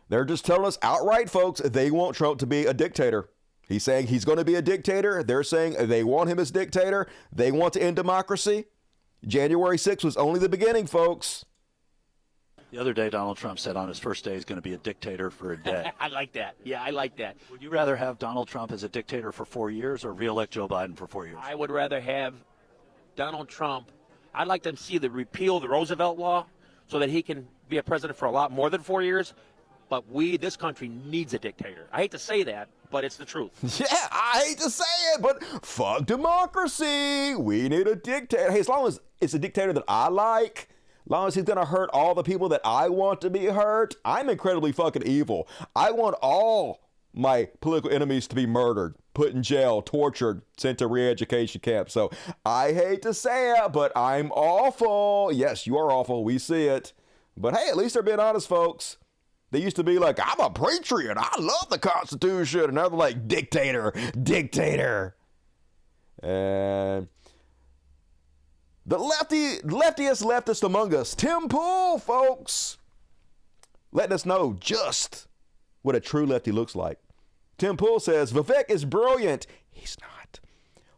they're just telling us outright, folks, they want Trump to be a dictator. He's saying he's going to be a dictator. They're saying they want him as dictator. They want to end democracy. January 6th was only the beginning, folks. The other day, Donald Trump said on his first day he's going to be a dictator for a day. I like that. Yeah, I like that. Would you rather have Donald Trump as a dictator for 4 years or re-elect Joe Biden for 4 years? I would rather have Donald Trump. I'd like to see the repeal of the Roosevelt law so that he can be a president for a lot more than 4 years. But this country needs a dictator. I hate to say that, but it's the truth. Yeah, I hate to say it, but fuck democracy. We need a dictator. Hey, as long as it's a dictator that I like, as long as he's going to hurt all the people that I want to be hurt, I'm incredibly fucking evil. I want all my political enemies to be murdered, put in jail, tortured, sent to re-education camps. So I hate to say it, but I'm awful. Yes, you are awful. We see it. But hey, at least they're being honest, folks. They used to be like, I'm a patriot. I love the Constitution. And now they're like, dictator. And the leftiest leftist among us, Tim Pool, folks, letting us know just what a true lefty looks like. Tim Pool says, Vivek is brilliant. He's not.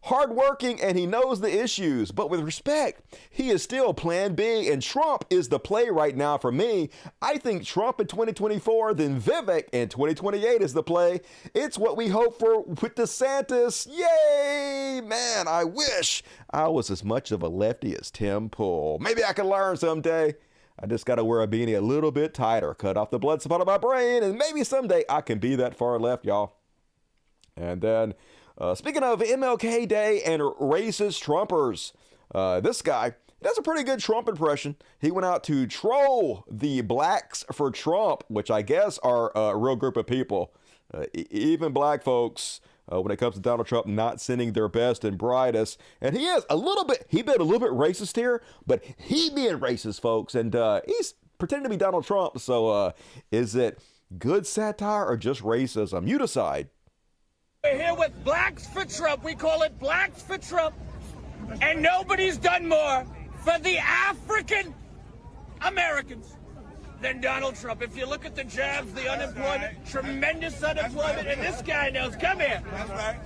Hardworking, and he knows the issues, but with respect, he is still plan B, and Trump is the play right now for me. I think Trump in 2024, then Vivek in 2028 is the play. It's what we hope for with DeSantis. Yay! Man, I wish I was as much of a lefty as Tim Pool. Maybe I can learn someday. I just got to wear a beanie a little bit tighter, cut off the blood supply of my brain, and maybe someday I can be that far left, y'all. And then, speaking of MLK Day and racist Trumpers, this guy does a pretty good Trump impression. He went out to troll the blacks for Trump, which I guess are a real group of people. Even black folks, when it comes to Donald Trump not sending their best and brightest. And he is a little bit racist here, but he being racist, folks. And he's pretending to be Donald Trump. So is it good satire or just racism? You decide. We're here with Blacks for Trump. We call it Blacks for Trump. And nobody's done more for the African Americans than Donald Trump. If you look at the jobs, the unemployment, tremendous unemployment, and this guy knows. Come here.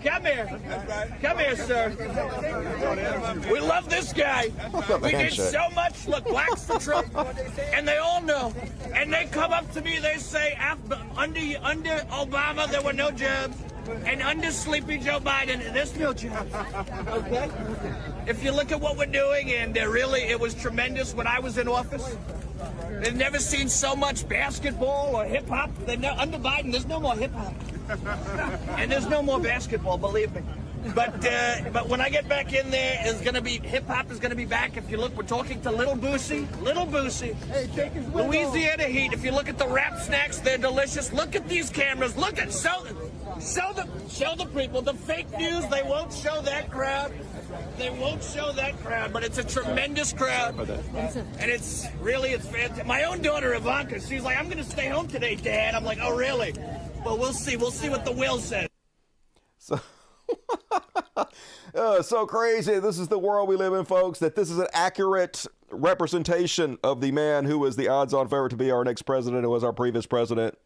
Come here. Come here, sir. We love this guy. We did so much. Look, Blacks for Trump, and they all know. And they come up to me, they say, under Obama, there were no jobs. And under sleepy Joe Biden, there's no jobs. Okay? If you look at what we're doing, and it was tremendous when I was in office. They've never seen so much basketball or hip hop. Under Biden, there's no more hip hop, and there's no more basketball. Believe me. But when I get back in there, hip hop is gonna be back. If you look, we're talking to Little Boosie. Hey, take his Louisiana Heat. If you look at the rap snacks, they're delicious. Look at these cameras. Show the people the fake news. They won't show that crowd. But it's a tremendous crowd, and it's fantastic. My own daughter Ivanka, she's like, "I'm going to stay home today, Dad." I'm like, "Oh, really?" Well, we'll see. We'll see what the will says. So crazy. This is the world we live in, folks, that this is an accurate representation of the man who was the odds-on favorite to be our next president, who was our previous president.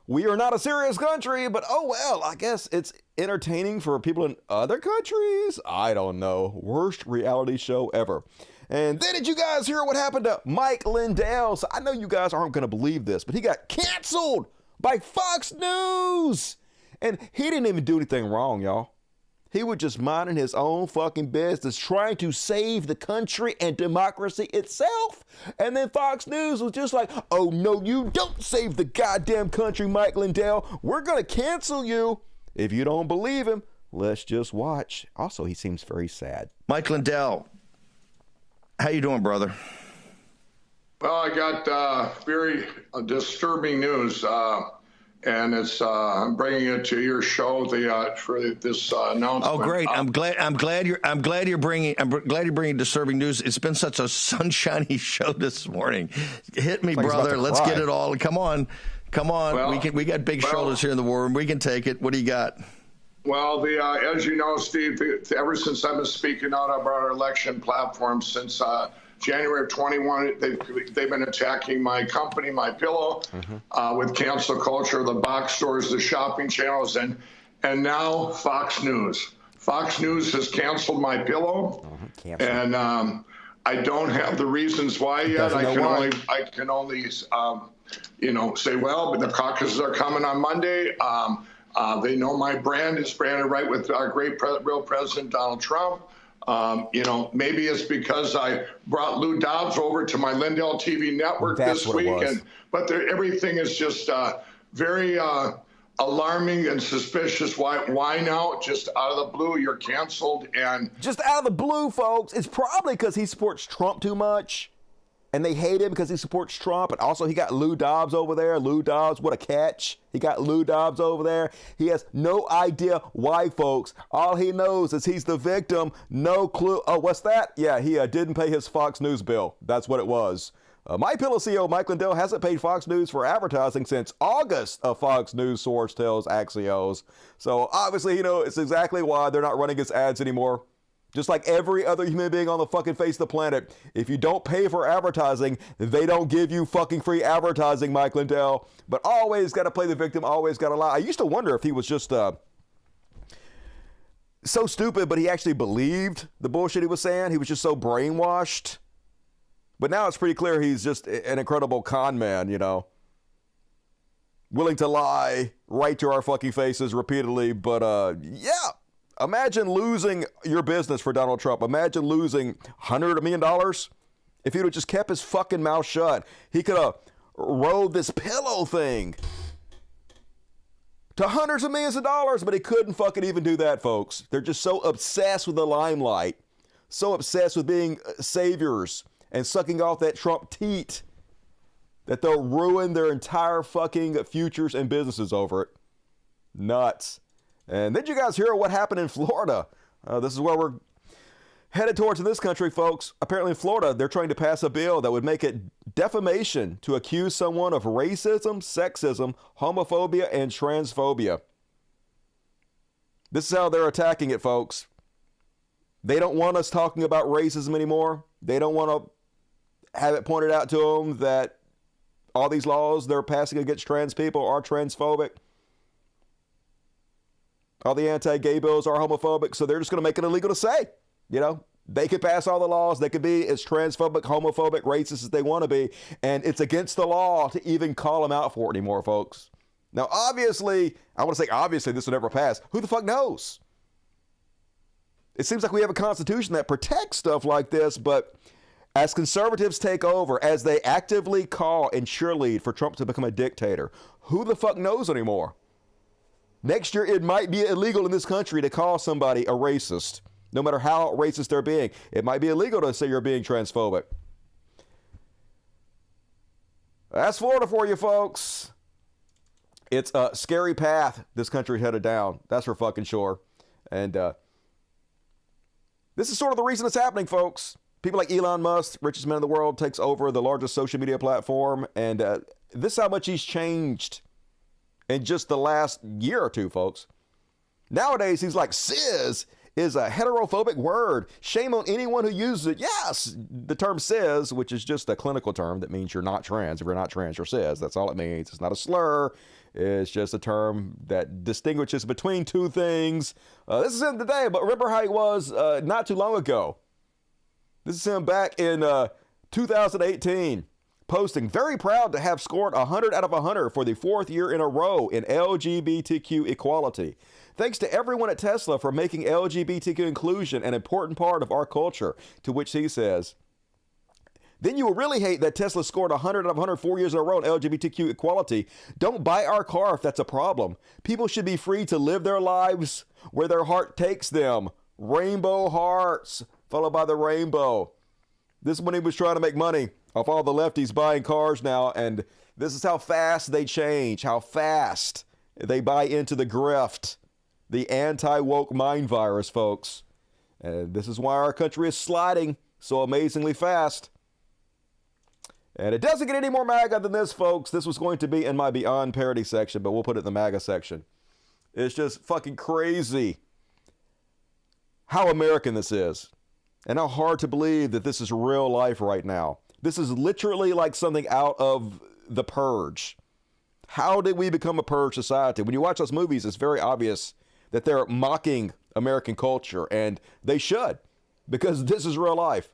We are not a serious country, but oh well, I guess it's entertaining for people in other countries. I don't know. Worst reality show ever. And then did you guys hear what happened to Mike Lindell? So I know you guys aren't going to believe this, but he got canceled by Fox News. And he didn't even do anything wrong, y'all. He was just minding his own fucking business, trying to save the country and democracy itself. And then Fox News was just like, "Oh, no, you don't save the goddamn country, Mike Lindell. We're going to cancel you." If you don't believe him, let's just watch. Also, he seems very sad. Mike Lindell, how you doing, brother? Well, I got very disturbing news. And I'm bringing it to your show for this announcement. Oh, great! I'm glad you're bringing disturbing news. It's been such a sunshiny show this morning. Hit me, brother. Let's get it all. Come on. Well, we got big shoulders here in the war room. We can take it. What do you got? Well, as you know, Steve, ever since I've been speaking out about our election platform since January of 21, they've been attacking my company, My Pillow, with cancel culture, the box stores, the shopping channels, and now Fox News. Fox News has canceled My Pillow, and I don't have the reasons why yet. I can only say, well, but the caucuses are coming on Monday. They know my brand is branded right with our great real President Donald Trump. Maybe it's because I brought Lou Dobbs over to my Lindell TV network this week, but everything is just very alarming and suspicious. Why now? Just out of the blue, you're canceled, and just out of the blue, folks. It's probably because he supports Trump too much. And they hate him because he supports Trump. And also, he got Lou Dobbs over there. Lou Dobbs, what a catch. He got Lou Dobbs over there. He has no idea why, folks. All he knows is he's the victim. No clue. Oh, what's that? Yeah, he didn't pay his Fox News bill. That's what it was. My Pillow CEO Mike Lindell hasn't paid Fox News for advertising since August, a Fox News source tells Axios. So, obviously, it's exactly why they're not running his ads anymore. Just like every other human being on the fucking face of the planet, if you don't pay for advertising, they don't give you fucking free advertising, Mike Lindell. But always got to play the victim, always got to lie. I used to wonder if he was just so stupid, but he actually believed the bullshit he was saying. He was just so brainwashed. But now it's pretty clear he's just an incredible con man, willing to lie right to our fucking faces repeatedly. But yeah. Imagine losing your business for Donald Trump. Imagine losing $100 million If he would have just kept his fucking mouth shut, he could have rode this pillow thing to hundreds of millions of dollars, but he couldn't fucking even do that, folks. They're just so obsessed with the limelight, so obsessed with being saviors and sucking off that Trump teat that they'll ruin their entire fucking futures and businesses over it. Nuts. And did you guys hear what happened in Florida? This is where we're headed towards in this country, folks. Apparently in Florida, they're trying to pass a bill that would make it defamation to accuse someone of racism, sexism, homophobia, and transphobia. This is how they're attacking it, folks. They don't want us talking about racism anymore. They don't want to have it pointed out to them that all these laws they're passing against trans people are transphobic. All the anti-gay bills are homophobic, so they're just going to make it illegal to say. You know, they could pass all the laws. They could be as transphobic, homophobic, racist as they want to be, and it's against the law to even call them out for it anymore, folks. Now, obviously, I want to say obviously this will never pass. Who the fuck knows? It seems like we have a constitution that protects stuff like this, but as conservatives take over, as they actively call and cheerlead for Trump to become a dictator, who the fuck knows anymore? Next year, it might be illegal in this country to call somebody a racist, no matter how racist they're being. It might be illegal to say you're being transphobic. That's Florida for you, folks. It's a scary path this country headed down. That's for fucking sure. And this is sort of the reason it's happening, folks. People like Elon Musk, richest man in the world, takes over the largest social media platform. And this is how much he's changed in just the last year or two, folks. Nowadays, he's like, cis is a heterophobic word. Shame on anyone who uses it. Yes, the term cis, which is just a clinical term that means you're not trans. If you're not trans, you're cis. That's all it means. It's not a slur. It's just a term that distinguishes between two things. This is him today, but remember how he was not too long ago. This is him back in 2018. Posting, very proud to have scored 100 out of 100 for the 4th year in a row in LGBTQ equality. Thanks to everyone at Tesla for making LGBTQ inclusion an important part of our culture, to which he says, then you will really hate that Tesla scored 100 out of 100 4 years in a row in LGBTQ equality. Don't buy our car if that's a problem. People should be free to live their lives where their heart takes them. Rainbow hearts, followed by the rainbow. This is when he was trying to make money off all the lefties buying cars now, and this is how fast they change, how fast they buy into the grift, the anti-woke mind virus, folks. And this is why our country is sliding so amazingly fast. And it doesn't get any more MAGA than this, folks. This was going to be in my Beyond parody section, but we'll put it in the MAGA section. It's just fucking crazy how American this is, and how hard to believe that this is real life right now. This is literally like something out of The Purge. How did we become a purge society? When you watch those movies, it's very obvious that they're mocking American culture, and they should, because this is real life.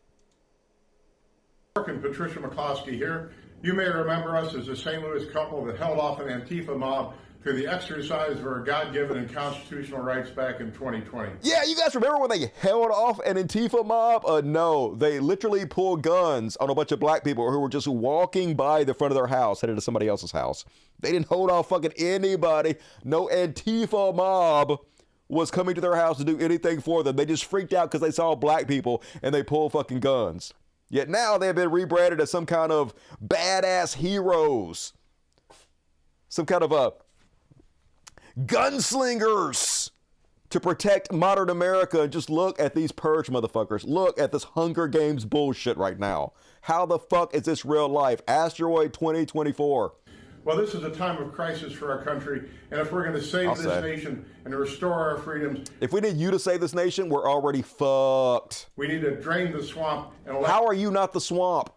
And Patricia McCloskey here. You may remember us as a St. Louis couple that held off an Antifa mob through the exercise of our God-given and constitutional rights back in 2020. Yeah, you guys remember when they held off an Antifa mob? No, they literally pulled guns on a bunch of black people who were just walking by the front of their house, headed to somebody else's house. They didn't hold off fucking anybody. No Antifa mob was coming to their house to do anything for them. They just freaked out because they saw black people and they pulled fucking guns. Yet now they've been rebranded as some kind of badass heroes. Some kind of gunslingers to protect modern America. And just look at these purge motherfuckers. Look at this Hunger Games bullshit right now. How the fuck is this real life? Asteroid 2024. Well, this is a time of crisis for our country, and if we're going to save this nation and restore our freedoms... If we need you to save this nation, we're already fucked. We need to drain the swamp and... How are you not the swamp?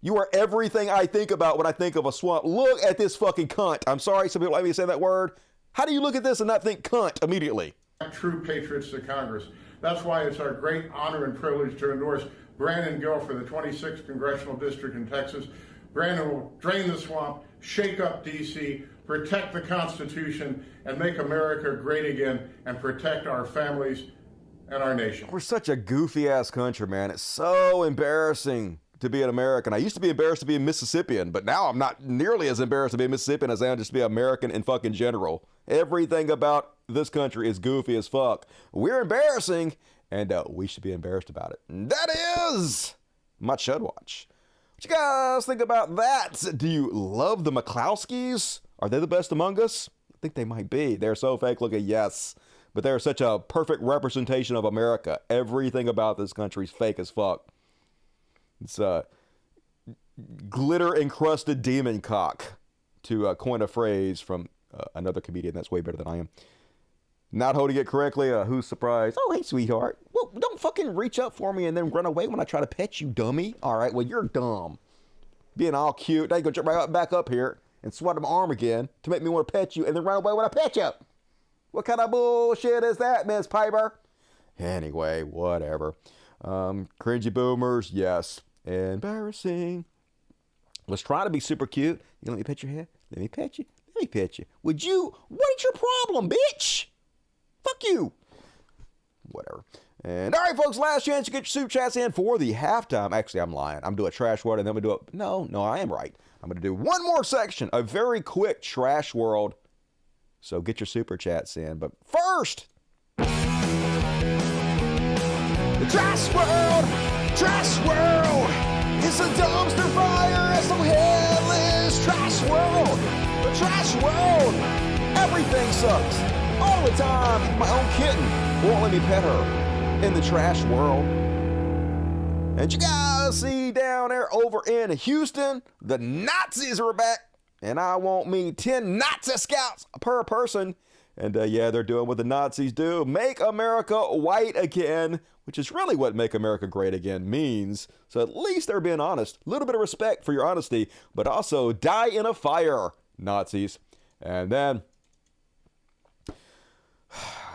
You are everything I think about when I think of a swamp. Look at this fucking cunt. I'm sorry, some people like me to say that word. How do you look at this and not think cunt immediately? True patriots to Congress. That's why it's our great honor and privilege to endorse Brandon Gill for the 26th Congressional District in Texas. Brandon will drain the swamp, shake up D.C., protect the Constitution, and make America great again, and protect our families and our nation. We're such a goofy-ass country, man. It's so embarrassing to be an American. I used to be embarrassed to be a Mississippian, but now I'm not nearly as embarrassed to be a Mississippian as I am just to be American in fucking general. Everything about this country is goofy as fuck. We're embarrassing, and we should be embarrassed about it. And that is my Chud Watch. What you guys think about that? Do you love the McClowskys? Are they the best among us? I think they might be. They're so fake looking, yes. But they're such a perfect representation of America. Everything about this country is fake as fuck. It's glitter encrusted demon cock, to coin a phrase from another comedian that's way better than I am. Not holding it correctly. Who's surprised? Oh, hey, sweetheart. Well, don't fucking reach up for me and then run away when I try to pet you, dummy. All right, well, you're dumb. Being all cute. Now you go jump right back up here and swat my arm again to make me want to pet you and then run away when I pet you. What kind of bullshit is that, Miss Piper? Anyway, whatever. Cringy boomers, yes. Embarrassing. Let's try to be super cute. You let me pet your head? Let me pet you. Let me pet you. Would you? What's your problem, bitch? Fuck you. Whatever. And all right, folks, last chance to get your soup chats in for the halftime. Actually, I'm lying. I'm doing a trash world and then we do it. No, I am right. I'm going to do one more section, a very quick trash world. So get your super chats in. But first, the trash world. Trash world. It's a dumpster fire. It's so headless. Trash world. The trash world. Everything sucks. All the time. Even my own kitten won't let me pet her in the trash world. And you guys see down there over in Houston, the Nazis are back. And I want me 10 Nazi scouts per person. And yeah, they're doing what the Nazis do. Make America white again, which is really what make America great again means. So at least they're being honest. A little bit of respect for your honesty, but also die in a fire, Nazis. And then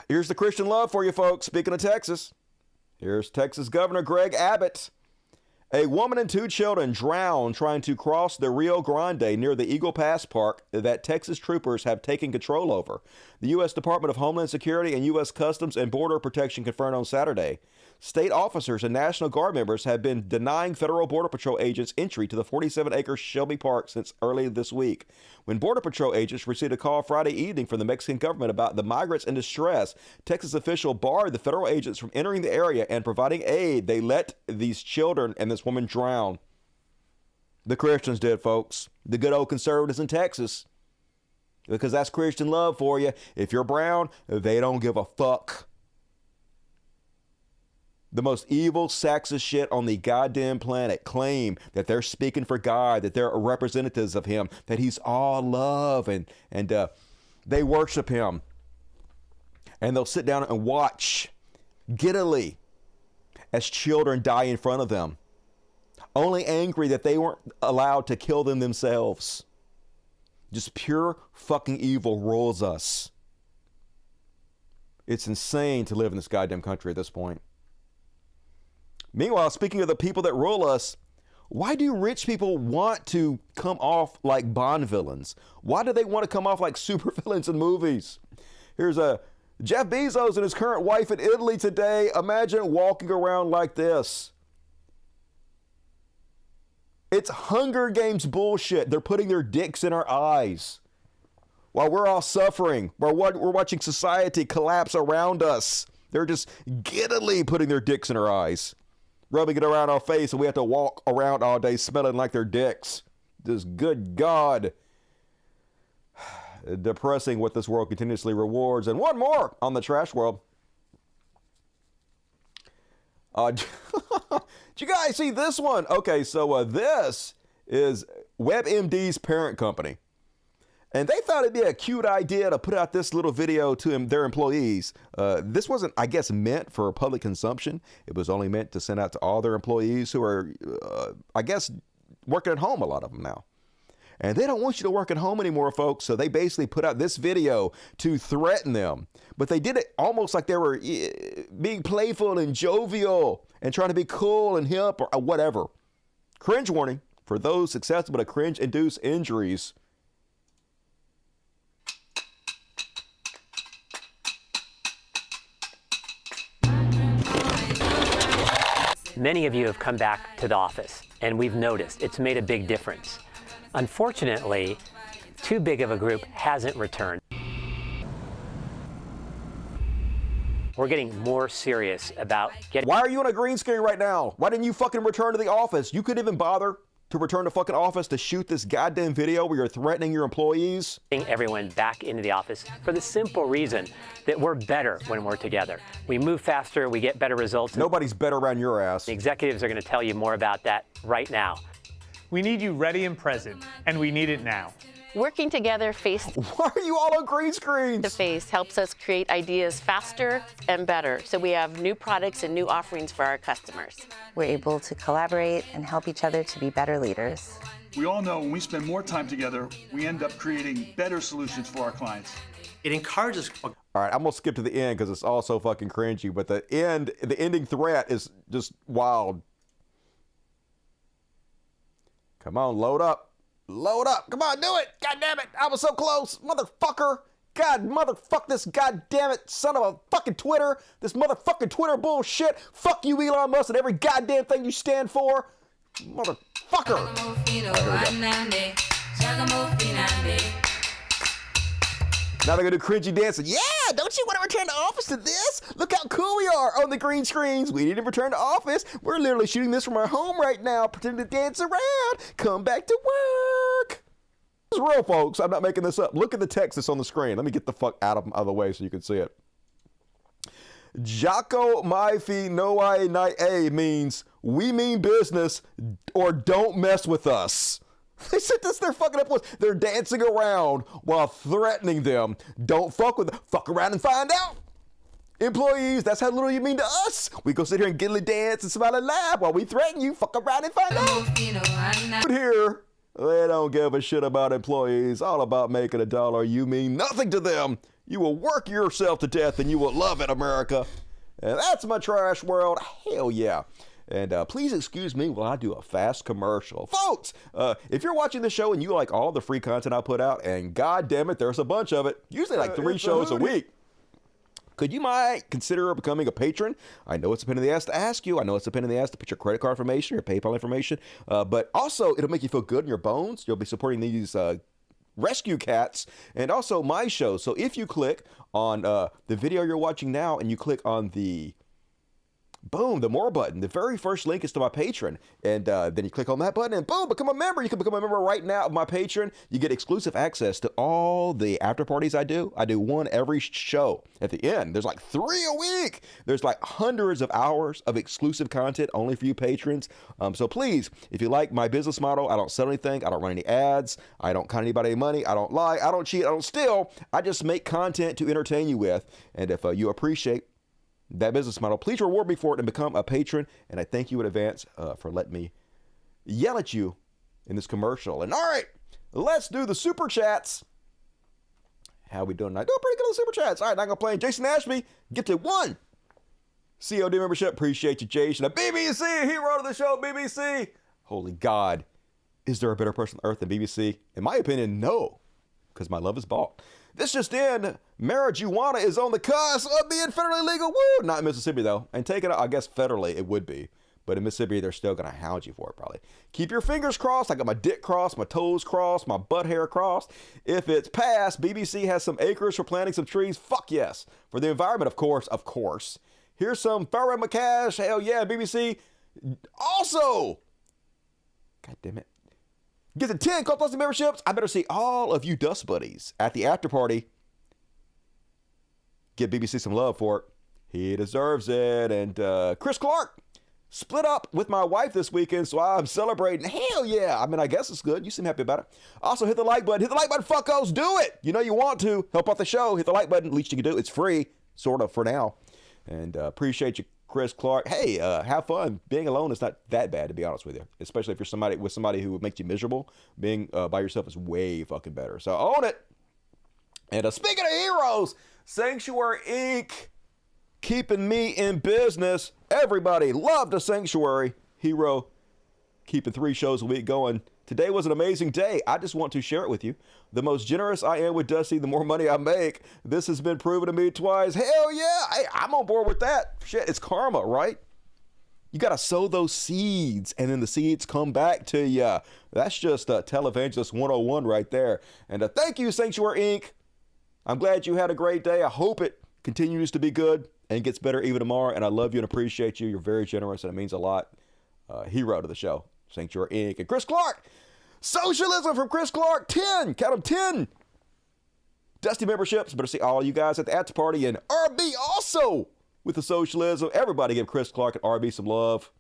here's the Christian love for you folks. Speaking of Texas, here's Texas Governor Greg Abbott. A woman and 2 children drowned trying to cross the Rio Grande near the Eagle Pass Park that Texas troopers have taken control over. The U.S. Department of Homeland Security and U.S. Customs and Border Protection confirmed on Saturday. State officers and National Guard members have been denying Federal Border Patrol agents entry to the 47-acre Shelby Park since early this week. When Border Patrol agents received a call Friday evening from the Mexican government about the migrants in distress, Texas official barred the federal agents from entering the area and providing aid. They let these children and this woman drown. The Christians did, folks. The good old conservatives in Texas. Because that's Christian love for you. If you're brown, they don't give a fuck. The most evil, sexist shit on the goddamn planet claim that they're speaking for God, that they're representatives of him, that he's all love, and they worship him. And they'll sit down and watch giddily as children die in front of them, only angry that they weren't allowed to kill them themselves. Just pure fucking evil rules us. It's insane to live in this goddamn country at this point. Meanwhile, speaking of the people that rule us, why do rich people want to come off like Bond villains? Why do they want to come off like super villains in movies? Here's Jeff Bezos and his current wife in Italy today. Imagine walking around like this. It's Hunger Games bullshit. They're putting their dicks in our eyes while we're all suffering, while we're watching society collapse around us. They're just giddily putting their dicks in our eyes, rubbing it around our face, and we have to walk around all day smelling like their dicks. Just good God. Depressing what this world continuously rewards. And one more on the trash world. Did you guys see this one? Okay, so this is WebMD's parent company. And they thought it'd be a cute idea to put out this little video to their employees. This wasn't, I guess, meant for public consumption. It was only meant to send out to all their employees who are, I guess, working at home, a lot of them now. And they don't want you to work at home anymore, folks. So they basically put out this video to threaten them. But they did it almost like they were being playful and jovial and trying to be cool and hip or whatever. Cringe warning for those susceptible to cringe-induced injuries. Many of you have come back to the office, and we've noticed it's made a big difference. Unfortunately, too big of a group hasn't returned. We're getting more serious about getting... Why are you on a green screen right now? Why didn't you fucking return to the office? You couldn't even bother to return to fucking office to shoot this goddamn video where you're threatening your employees? Everyone back into the office for the simple reason that we're better when we're together. We move faster, we get better results. Nobody's better around your ass. The executives are going to tell you more about that right now. We need you ready and present, and we need it now. Working together face Why are you all on green screens? to face helps us create ideas faster and better, so we have new products and new offerings for our customers. We're able to collaborate and help each other to be better leaders. We all know when we spend more time together, we end up creating better solutions for our clients. It encourages... All right, I'm going to skip to the end because it's all so fucking cringy, but the ending threat is just wild. Come on, load up. Load up. Come on, do it. God damn it. I was so close. Motherfucker. God, motherfuck this goddamn it son of a fucking Twitter. This motherfucking Twitter bullshit. Fuck you, Elon Musk, and every goddamn thing you stand for. Motherfucker. Now they're going to do cringy dancing. Yeah, don't you want to return to office to this? Look how cool we are on the green screens. We need to return to office. We're literally shooting this from our home right now, pretending to dance around. Come back to work. This is real, folks. I'm not making this up. Look at the text that's on the screen. Let me get the fuck out of the way so you can see it. Jaco Maifi Noai Nai A means we mean business or don't mess with us. They said this their fucking employees. They're dancing around while threatening them. Don't fuck with them. Fuck around and find out. Employees, that's how little you mean to us. We go sit here and giddily dance and smile and laugh while we threaten you. Fuck around and find out. But here, they don't give a shit about employees. All about making a dollar. You mean nothing to them. You will work yourself to death and you will love it, America. And that's my trash world. Hell yeah. And please excuse me while I do a fast commercial. Folks, if you're watching the show and you like all the free content I put out, and god damn it, there's a bunch of it, usually like 3 shows a week, could you might consider becoming a patron? I know it's a pain in the ass to ask you. I know it's a pain in the ass to put your credit card information, your PayPal information, but also it'll make you feel good in your bones. You'll be supporting these rescue cats and also my show. So if you click on the video you're watching now and you click on the boom, the more button. The very first link is to my Patreon. And then you click on that button and boom, become a member. You can become a member right now of my Patreon. You get exclusive access to all the after parties I do. I do one every show at the end. There's like 3 a week. There's like hundreds of hours of exclusive content only for you patrons. So please, if you like my business model, I don't sell anything. I don't run any ads. I don't con anybody any money. I don't lie. I don't cheat. I don't steal. I just make content to entertain you with. And if you appreciate that business model, please reward me for it and become a patron. And I thank you in advance for letting me yell at you in this commercial. And all right, let's do the super chats. How we doing tonight? Doing pretty good on the super chats. All right, not gonna play. Jason Ashby, get to 1 COD membership. Appreciate you, Jason. A BBC hero to the show, BBC. Holy God, is there a better person on earth than BBC? In my opinion, no, because my love is bought. This just in, marijuana is on the cusp of being federally legal. Woo! Not in Mississippi, though. And taking it, I guess federally it would be. But in Mississippi, they're still going to hound you for it, probably. Keep your fingers crossed. I got my dick crossed, my toes crossed, my butt hair crossed. If it's passed, BBC has some acres for planting some trees. Fuck yes. For the environment, of course, of course. Here's some Farrah McCash. Hell yeah, BBC. Also, God damn it. Get the 10 Cult Plus memberships. I better see all of you dust buddies at the after party. Give BBC some love for it. He deserves it. And Chris Clark split up with my wife this weekend, so I'm celebrating. Hell yeah. I mean, I guess it's good. You seem happy about it. Also, hit the like button. Hit the like button, fuckos. Do it. You know you want to. Help out the show. Hit the like button. Least you can do. It's free, sort of, for now. And appreciate you, Chris Clark. Hey, have fun. Being alone is not that bad, to be honest with you. Especially if you're with somebody who would make you miserable. Being by yourself is way fucking better. So own it. And speaking of heroes, Sanctuary Inc. keeping me in business. Everybody loved the Sanctuary hero. Keeping 3 shows a week going. Today was an amazing day. I just want to share it with you. The most generous I am with Dusty, the more money I make. This has been proven to me twice. Hell yeah. I'm on board with that. Shit, it's karma, right? You got to sow those seeds, and then the seeds come back to you. That's just Televangelist 101 right there. And thank you, Sanctuary Inc. I'm glad you had a great day. I hope it continues to be good and gets better even tomorrow. And I love you and appreciate you. You're very generous, and it means a lot. Hero to the show, Sanctuary Inc. And Chris Clark. Socialism from Chris Clark. 10. Count them, 10. Dusty memberships. Better see all you guys at the after party. And RB also with the socialism. Everybody give Chris Clark and RB some love.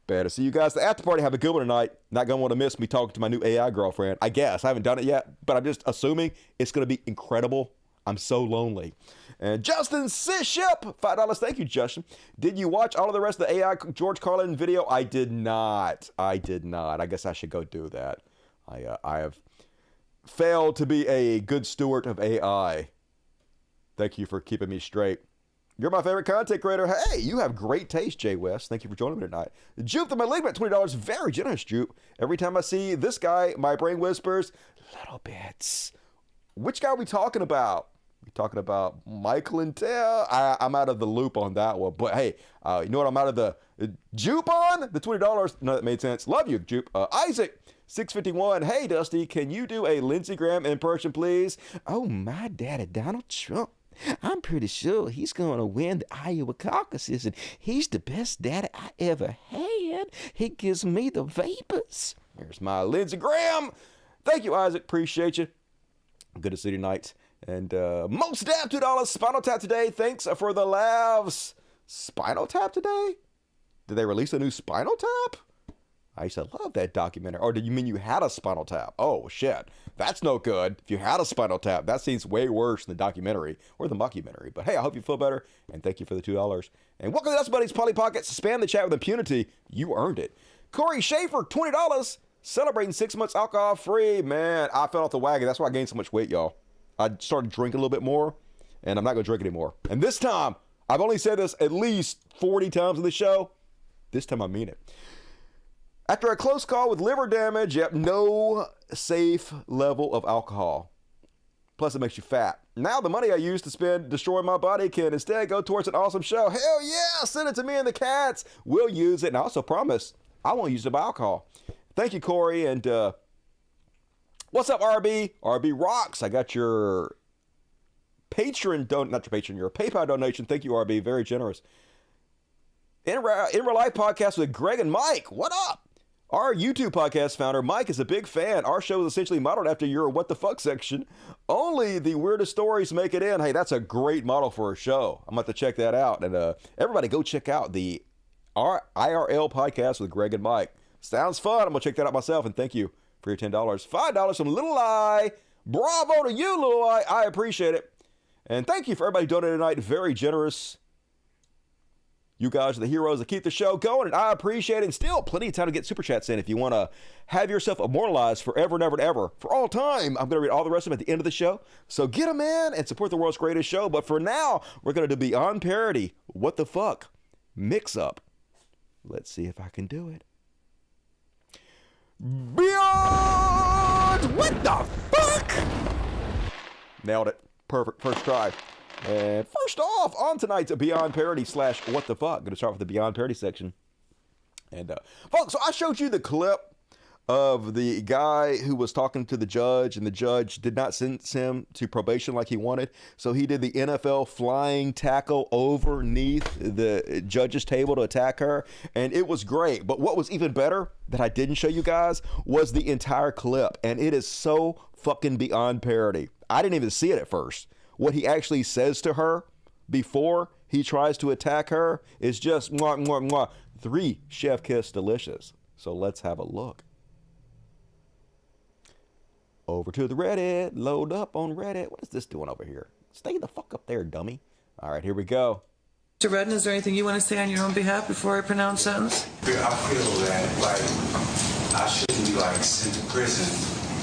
Better see you guys at the after party. Have a good one tonight. Not going to want to miss me talking to my new AI girlfriend. I guess. I haven't done it yet, but I'm just assuming it's going to be incredible. I'm so lonely. And Justin Ship, $5. Thank you, Justin. Did you watch all of the rest of the AI George Carlin video? I did not. I guess I should go do that. I have failed to be a good steward of AI. Thank you for keeping me straight. You're my favorite content creator. Hey, you have great taste, Jay West. Thank you for joining me tonight. Jupe the Malignant, $20. Very generous, Jupe. Every time I see this guy, my brain whispers, little bits. Which guy are we talking about? We talking about Michael Lindell? I'm out of the loop on that one. But hey, you know what I'm out of the Jupe on? The $20. No, that made sense. Love you, Jupe. Isaac, $6.51. Hey, Dusty, can you do a Lindsey Graham impression, please? Oh, my daddy, Donald Trump. I'm pretty sure he's going to win the Iowa caucuses, and he's the best daddy I ever had. He gives me the vapors. Here's my Lindsey Graham. Thank you, Isaac. Appreciate you. Good to see you tonight. And Most Dab, $2. Spinal Tap today. Thanks for the laughs. Spinal Tap today? Did they release a new Spinal Tap? I used to love that documentary. Or did you mean you had a Spinal Tap? Oh, shit. That's no good. If you had a Spinal Tap, that seems way worse than the documentary or the mockumentary. But hey, I hope you feel better, and thank you for the $2. And welcome to Us Buddies Polly Pockets. Spam the chat with impunity. You earned it. Corey Schaefer, $20. Celebrating 6 months alcohol-free. Man, I fell off the wagon. That's why I gained so much weight, y'all. I started drinking a little bit more, and I'm not going to drink anymore. And this time, I've only said this at least 40 times in the show. This time I mean it. After a close call with liver damage, yep, no safe level of alcohol. Plus, it makes you fat. Now the money I used to spend destroying my body can instead go towards an awesome show. Hell yeah, send it to me and the cats. We'll use it, and I also promise I won't use it by alcohol. Thank you, Corey, and what's up, RB? RB rocks. I got your patron, not your patron, your PayPal donation. Thank you, RB, very generous. In Real Life podcast with Greg and Mike. What up? Our YouTube podcast founder, Mike, is a big fan. Our show is essentially modeled after your What the Fuck section. Only the weirdest stories make it in. Hey, that's a great model for a show. I'm going to have to check that out. And everybody go check out the IRL podcast with Greg and Mike. Sounds fun. I'm going to check that out myself. And thank you for your $10. $5 from Little Eye. Bravo to you, Little Eye. I appreciate it. And thank you for everybody donating tonight. Very generous. You guys are the heroes that keep the show going, and I appreciate it. And still, plenty of time to get super chats in if you want to have yourself immortalized forever and ever and ever. For all time, I'm going to read all the rest of them at the end of the show. So get them in and support the world's greatest show. But for now, we're going to do Beyond Parody. What the fuck? Mix up. Let's see if I can do it. Beyond! What the fuck? Nailed it. Perfect. First try. And first off, on tonight's Beyond Parody / What the Fuck. Going to start with the Beyond Parody section. And, folks, so I showed you the clip of the guy who was talking to the judge, and the judge did not sentence him to probation like he wanted. So he did the NFL flying tackle underneath the judge's table to attack her, and it was great. But what was even better that I didn't show you guys was the entire clip, and it is so fucking beyond parody. I didn't even see it at first. What he actually says to her before he tries to attack her is just mwah, mwah, mwah. 3 chef kiss delicious. So let's have a look. Over to the Reddit. Load up on Reddit. What is this doing over here? Stay the fuck up there, dummy. All right, here we go. Mr. Redden, is there anything you want to say on your own behalf before I pronounce sentence? I feel that, I shouldn't be, sent to prison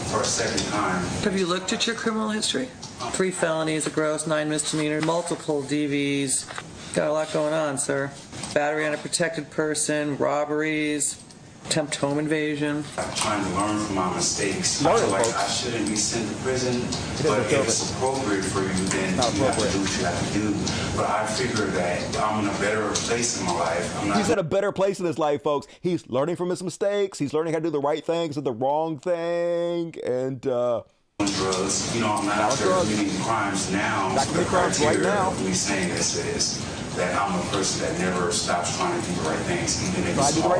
for a second time. Have you looked at your criminal history? 3 felonies, a gross, 9 misdemeanors, multiple DVs. Got a lot going on, sir. Battery on a protected person, robberies, Attempt home invasion. I'm trying to learn from my mistakes. I feel like I shouldn't be sent to prison, but if it's appropriate for you, then you have to do what you have to do. But I figure that I'm in a better place in my life. He's in a better place in his life, folks. He's learning from his mistakes. He's learning how to do the right things and the wrong thing. And, drugs. You know, I'm not out there committing crimes now. Not committing crimes right now. Me saying this is that I'm a person that never stops trying to do the right things, even if it's hard.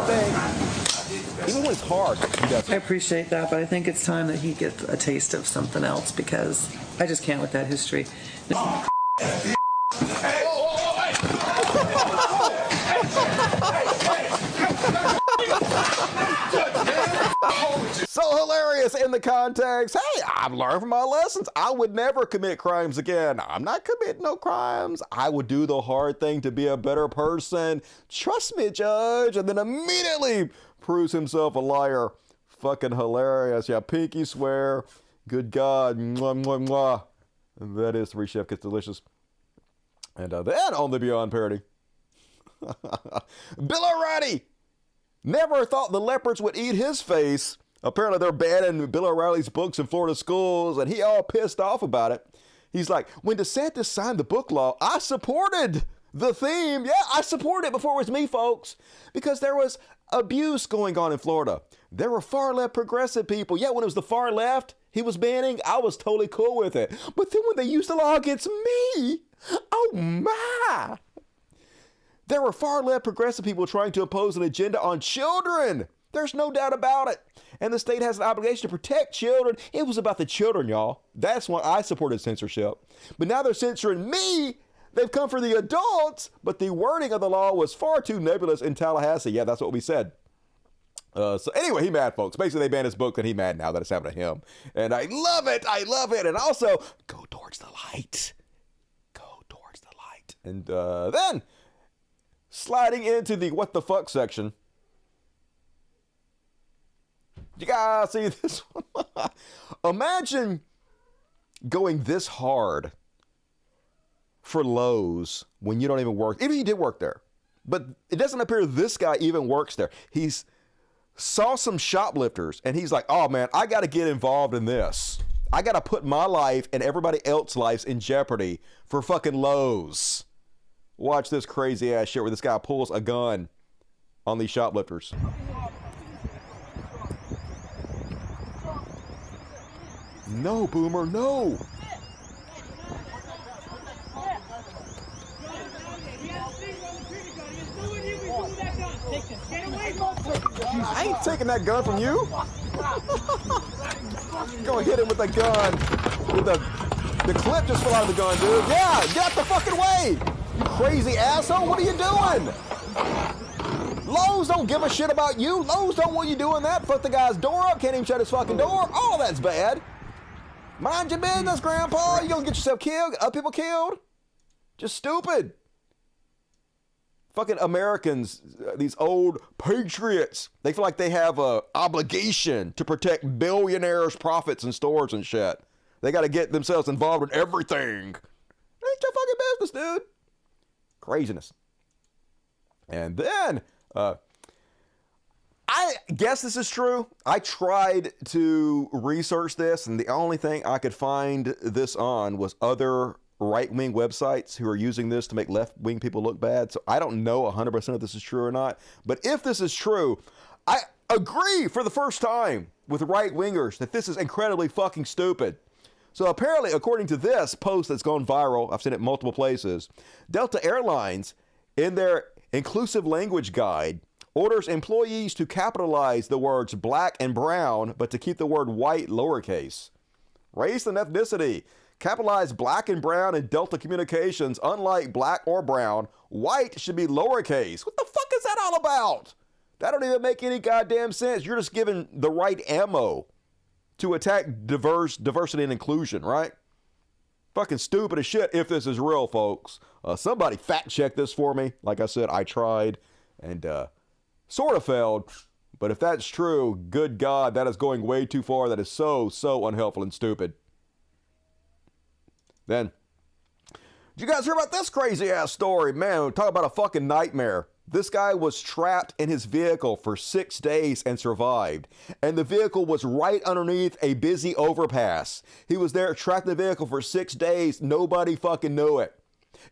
Even when it's hard, he does. I appreciate that, but I think it's time that he gets a taste of something else because I just can't with that history. So hilarious in the context. Hey, I've learned from my lessons. I would never commit crimes again. I'm not committing no crimes. I would do the hard thing to be a better person. Trust me, Judge. And then immediately proves himself a liar. Fucking hilarious. Yeah, pinky swear. Good God. Mwah, mwah, mwah. And that is Three Chef Gets Delicious. And then on the Beyond parody. Bill O'Reilly never thought the leopards would eat his face. Apparently they're banning Bill O'Reilly's books in Florida schools, and he all pissed off about it. He's like, when DeSantis signed the book law, I supported the theme. Yeah, I supported it before it was me, folks, because there was abuse going on in Florida. There were far left progressive people. Yeah, when it was the far left he was banning, I was totally cool with it. But then when they used the law against me, oh my. There were far left progressive people trying to impose an agenda on children. There's no doubt about it. And the state has an obligation to protect children. It was about the children, y'all. That's why I supported censorship. But now they're censoring me. They've come for the adults, but the wording of the law was far too nebulous in Tallahassee. Yeah, that's what we said. So anyway, he mad, folks. Basically, they banned his book, and he mad now that it's happened to him. And I love it. I love it. And also, go towards the light. Go towards the light. And then, sliding into the what the fuck section. You guys see this one? Imagine going this hard for Lowe's when you don't even work. Even if you did work there. But it doesn't appear this guy even works there. He's saw some shoplifters and he's like, oh man, I got to get involved in this. I got to put my life and everybody else's lives in jeopardy for fucking Lowe's. Watch this crazy ass shit where this guy pulls a gun on these shoplifters. No, Boomer, no. I ain't taking that gun from you. Gonna hit him with the gun. With the clip just fell out of the gun, dude. Yeah, get out the fucking way. You crazy asshole. What are you doing? Lowe's don't give a shit about you. Lowe's don't want you doing that. Fuck the guy's door up. Can't even shut his fucking door. All that's bad. Mind your business, Grandpa. You gonna get yourself killed? Other people killed? Just stupid. Fucking Americans, these old patriots, they feel like they have a obligation to protect billionaires' profits and stores and shit. They got to get themselves involved in everything. Ain't your fucking business, dude. Craziness. And then, I guess this is true. I tried to research this, and the only thing I could find this on was other right-wing websites who are using this to make left-wing people look bad. So I don't know 100% if this is true or not. But if this is true, I agree for the first time with right-wingers that this is incredibly fucking stupid. So apparently, according to this post that's gone viral, I've seen it in multiple places, Delta Airlines, in their inclusive language guide, orders employees to capitalize the words black and brown, but to keep the word white lowercase. Race and ethnicity. Capitalize black and brown in Delta Communications. Unlike black or brown, white should be lowercase. What the fuck is that all about? That don't even make any goddamn sense. You're just giving the right ammo to attack diversity and inclusion, right? Fucking stupid as shit if this is real, folks. Somebody fact check this for me. Like I said, I tried and sort of failed. But if that's true, good God, that is going way too far. That is so unhelpful and stupid. Then, did you guys hear about this crazy ass story? Man, talk about a fucking nightmare. This guy was trapped in his vehicle for 6 days and survived. And the vehicle was right underneath a busy overpass. He was there trapped in the vehicle for 6 days. Nobody fucking knew it.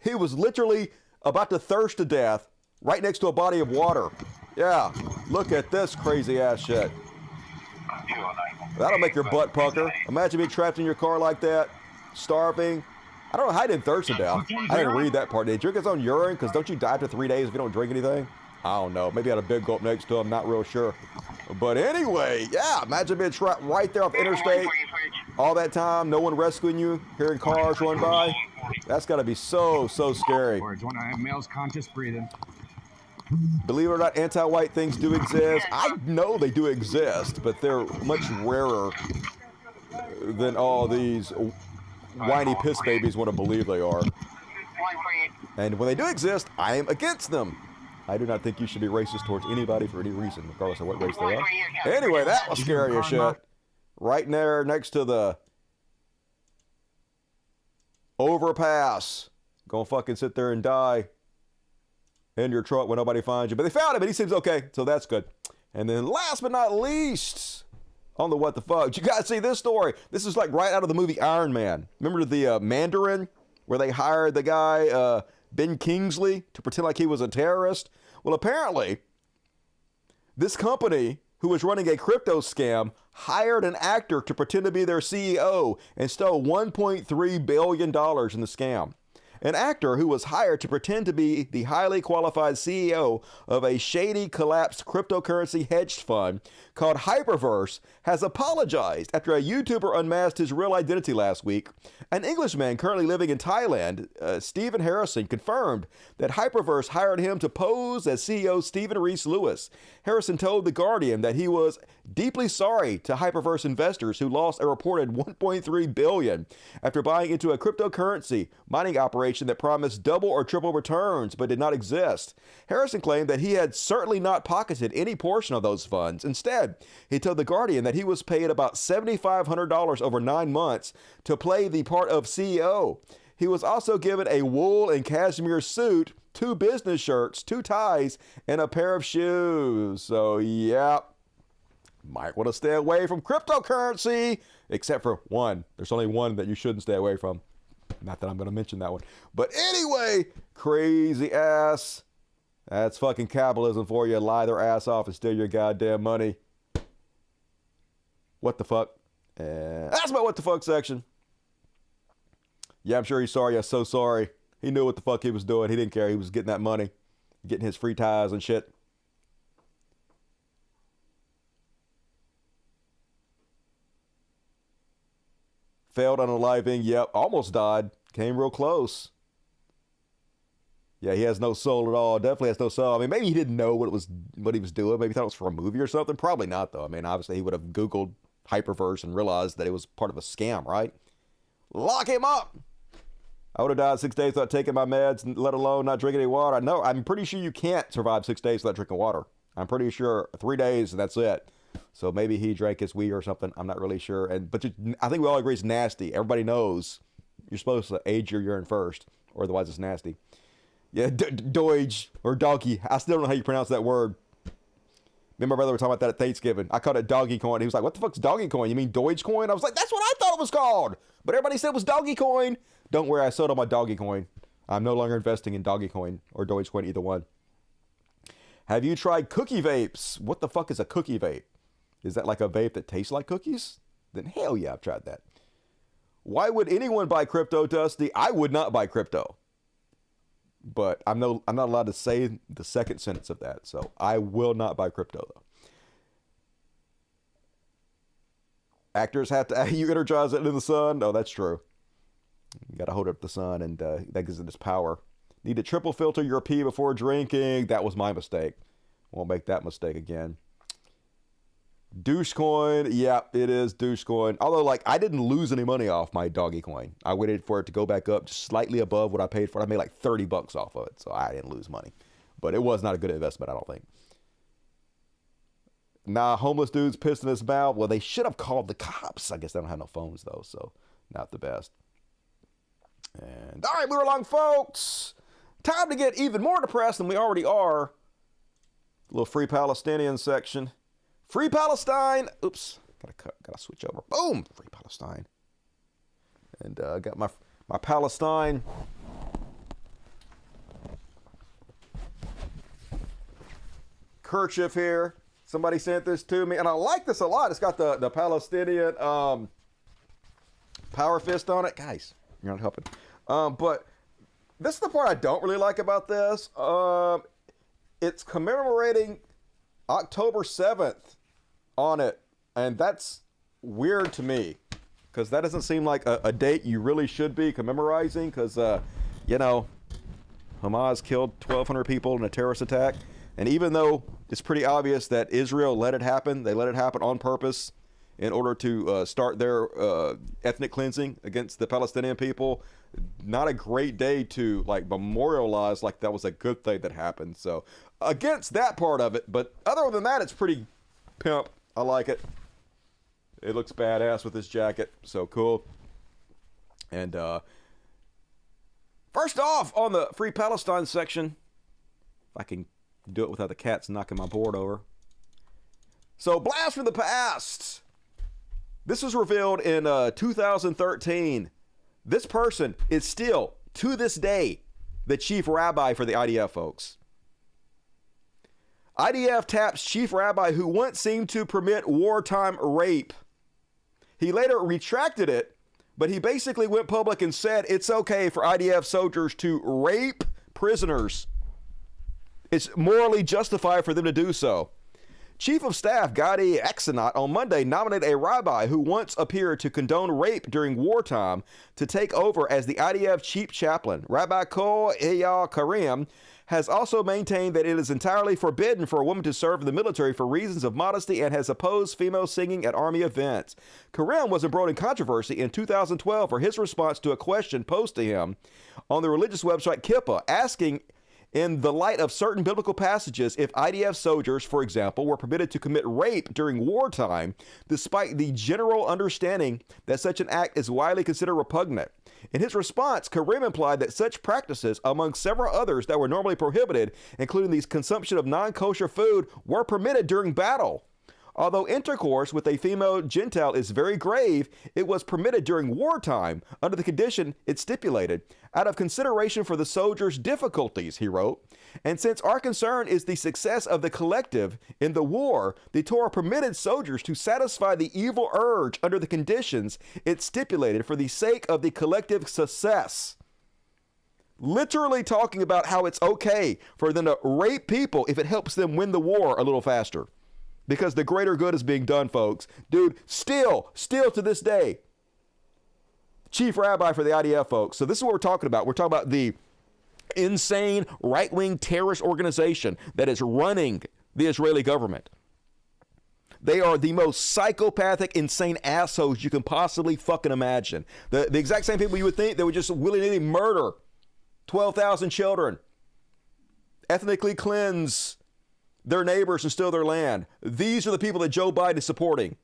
He was literally about to thirst to death right next to a body of water. Yeah, look at this crazy ass shit. That'll make your butt pucker. Imagine being trapped in your car like that, starving. I don't know how he didn't thirst to death. I didn't read that part. Did he drink his own urine? Because don't you die after 3 days if you don't drink anything? I don't know. Maybe he had a big gulp next to him. Not real sure. But anyway, yeah, imagine being trapped right there off the interstate. All that time, no one rescuing you, hearing cars run by. That's got to be so scary. Words want to have males conscious breathing. Believe it or not, anti-white things do exist. I know they do exist, but they're much rarer than all these whiny piss babies want to believe they are. And when they do exist, I am against them. I do not think you should be racist towards anybody for any reason, regardless of what race they are. Anyway, that was scary as shit. Right there next to the overpass. Gonna fucking sit there and die in your truck when nobody finds you. But they found him and he seems okay, so that's good. And then last but not least, on the what the fuck, you guys see this story? This is like right out of the movie Iron Man. Remember the Mandarin, where they hired the guy, Ben Kingsley, to pretend like he was a terrorist? Well, apparently, this company, who was running a crypto scam, hired an actor to pretend to be their CEO and stole $1.3 billion in the scam. An actor who was hired to pretend to be the highly qualified CEO of a shady, collapsed cryptocurrency hedge fund called Hyperverse has apologized after a YouTuber unmasked his real identity last week. An Englishman currently living in Thailand, Stephen Harrison, confirmed that Hyperverse hired him to pose as CEO Stephen Reese Lewis. Harrison told The Guardian that he was deeply sorry to Hyperverse investors who lost a reported $1.3 billion after buying into a cryptocurrency mining operation that promised double or triple returns but did not exist. Harrison claimed that he had certainly not pocketed any portion of those funds. Instead, he told The Guardian that he was paid about $7,500 over 9 months to play the part of CEO. He was also given a wool and cashmere suit, 2 business shirts, 2 ties, and a pair of shoes. So, yeah, might want to stay away from cryptocurrency, except for one. There's only one that you shouldn't stay away from. Not that I'm going to mention that one. But anyway, crazy ass. That's fucking capitalism for you. Lie their ass off and steal your goddamn money. What the fuck? And that's my what the fuck section. Yeah, I'm sure he's sorry. I'm so sorry. He knew what the fuck he was doing. He didn't care. He was getting that money. Getting his free ties and shit. Failed unaliving. Yep. Almost died. Came real close. Yeah, he has no soul at all. Definitely has no soul. I mean, maybe he didn't know what he was doing. Maybe he thought it was for a movie or something. Probably not, though. I mean, obviously he would have Googled Hyperverse and realized that it was part of a scam, right? Lock him up. I would have died 6 days without taking my meds, let alone not drinking any water. No, I'm pretty sure you can't survive 6 days without drinking water. I'm pretty sure 3 days and that's it. So maybe he drank his weed or something. I'm not really sure. But I think we all agree it's nasty. Everybody knows you're supposed to age your urine first, or otherwise it's nasty. Yeah, Doge or donkey. I still don't know how you pronounce that word. Me and my brother were talking about that at Thanksgiving. I called it doggy coin. He was like, what the fuck's doggy coin? You mean Doge coin? I was like, that's what I thought it was called. But everybody said it was doggy coin. Don't worry, I sold all my doggy coin. I'm no longer investing in doggy coin or Doge coin, either one. Have you tried cookie vapes? What the fuck is a cookie vape? Is that like a vape that tastes like cookies? Then hell yeah, I've tried that. Why would anyone buy crypto, Dusty? I would not buy crypto. But I'm not allowed to say the second sentence of that. So I will not buy crypto, though. Actors have to, you energize it into the sun? No, that's true. You got to hold up the sun, and that gives it its power. Need to triple filter your pee before drinking. That was my mistake. Won't make that mistake again. Douche coin. Yeah, it is douche coin. Although, like, I didn't lose any money off my doggy coin. I waited for it to go back up just slightly above what I paid for it. I made like $30 off of it, so I didn't lose money. But it was not a good investment, I don't think. Nah, homeless dude's pissed in his mouth. Well, they should have called the cops. I guess they don't have no phones, though, so not the best. And all right, moving along, folks. Time to get even more depressed than we already are little Free Palestinian section. Free Palestine. Oops. Gotta switch over. Boom. Free Palestine. And I got my Palestine kerchief here. Somebody sent this to me, and I like this a lot. It's got the Palestinian power fist on it. Guys, you're not helping. But this is the part I don't really like about this. It's commemorating October 7th on it, and that's weird to me because that doesn't seem like a date you really should be commemorizing because, Hamas killed 1,200 people in a terrorist attack. And even though it's pretty obvious that Israel let it happen, they let it happen on purpose in order to start their ethnic cleansing against the Palestinian people, not a great day to memorialize like that was a good thing that happened. So against that part of it, but other than that, it's pretty pimp. I like it. It looks badass with this jacket. So cool. And first off, on the Free Palestine section, if I can do it without the cats knocking my board over. So, blast from the past. This was revealed in 2013. This person is still, to this day, the chief rabbi for the IDF, folks. IDF taps chief rabbi who once seemed to permit wartime rape. He later retracted it, but he basically went public and said it's okay for IDF soldiers to rape prisoners. It's morally justified for them to do so. Chief of Staff Gadi Aksanat on Monday nominated a rabbi who once appeared to condone rape during wartime to take over as the IDF chief chaplain. Rabbi Kol Eyal Karim has also maintained that it is entirely forbidden for a woman to serve in the military for reasons of modesty and has opposed female singing at Army events. Karim was embroiled in controversy in 2012 for his response to a question posed to him on the religious website Kippah, asking in the light of certain biblical passages if IDF soldiers, for example, were permitted to commit rape during wartime, despite the general understanding that such an act is widely considered repugnant. In his response, Karim implied that such practices, among several others that were normally prohibited, including the consumption of non-kosher food, were permitted during battle. Although intercourse with a female Gentile is very grave, it was permitted during wartime under the condition it stipulated, out of consideration for the soldiers' difficulties, he wrote. And since our concern is the success of the collective in the war, the Torah permitted soldiers to satisfy the evil urge under the conditions it stipulated for the sake of the collective success. Literally talking about how it's okay for them to rape people if it helps them win the war a little faster. Because the greater good is being done, folks. Dude, still to this day, chief rabbi for the IDF, folks. So this is what we're talking about. We're talking about the insane right-wing terrorist organization that is running the Israeli government. They are the most psychopathic, insane assholes you can possibly fucking imagine. The exact same people you would think that would just willy-nilly murder 12,000 children, ethnically cleanse their neighbors and steal their land. These are the people that Joe Biden is supporting.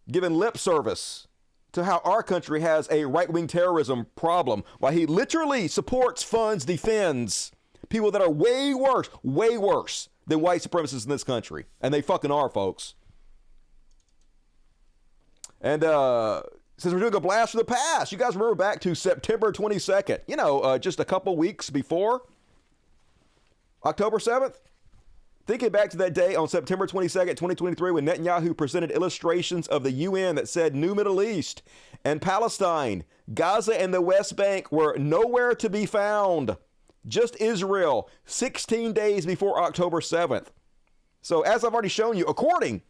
Giving lip service to how our country has a right-wing terrorism problem, while he literally supports, funds, defends people that are way worse than white supremacists in this country. And they fucking are, folks. And since we're doing a blast from the past, you guys remember back to September 22nd, just a couple weeks before October 7th? Thinking back to that day on September 22nd, 2023, when Netanyahu presented illustrations of the UN that said New Middle East and Palestine, Gaza and the West Bank were nowhere to be found. Just Israel, 16 days before October 7th. So as I've already shown you, according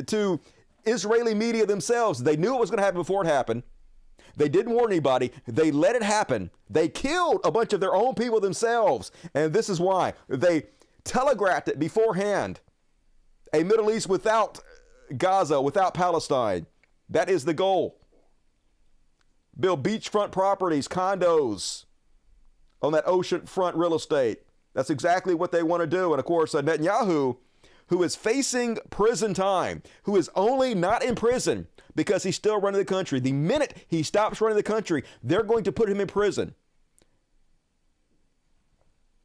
to Israeli media themselves, they knew it was going to happen before it happened. They didn't warn anybody. They let it happen. They killed a bunch of their own people themselves. And this is why. They telegraphed it beforehand. A Middle East without Gaza, without Palestine. That is the goal. Build beachfront properties, condos on that oceanfront real estate. That's exactly what they want to do. And of course, Netanyahu, who is facing prison time, who is only not in prison because he's still running the country. The minute he stops running the country, they're going to put him in prison.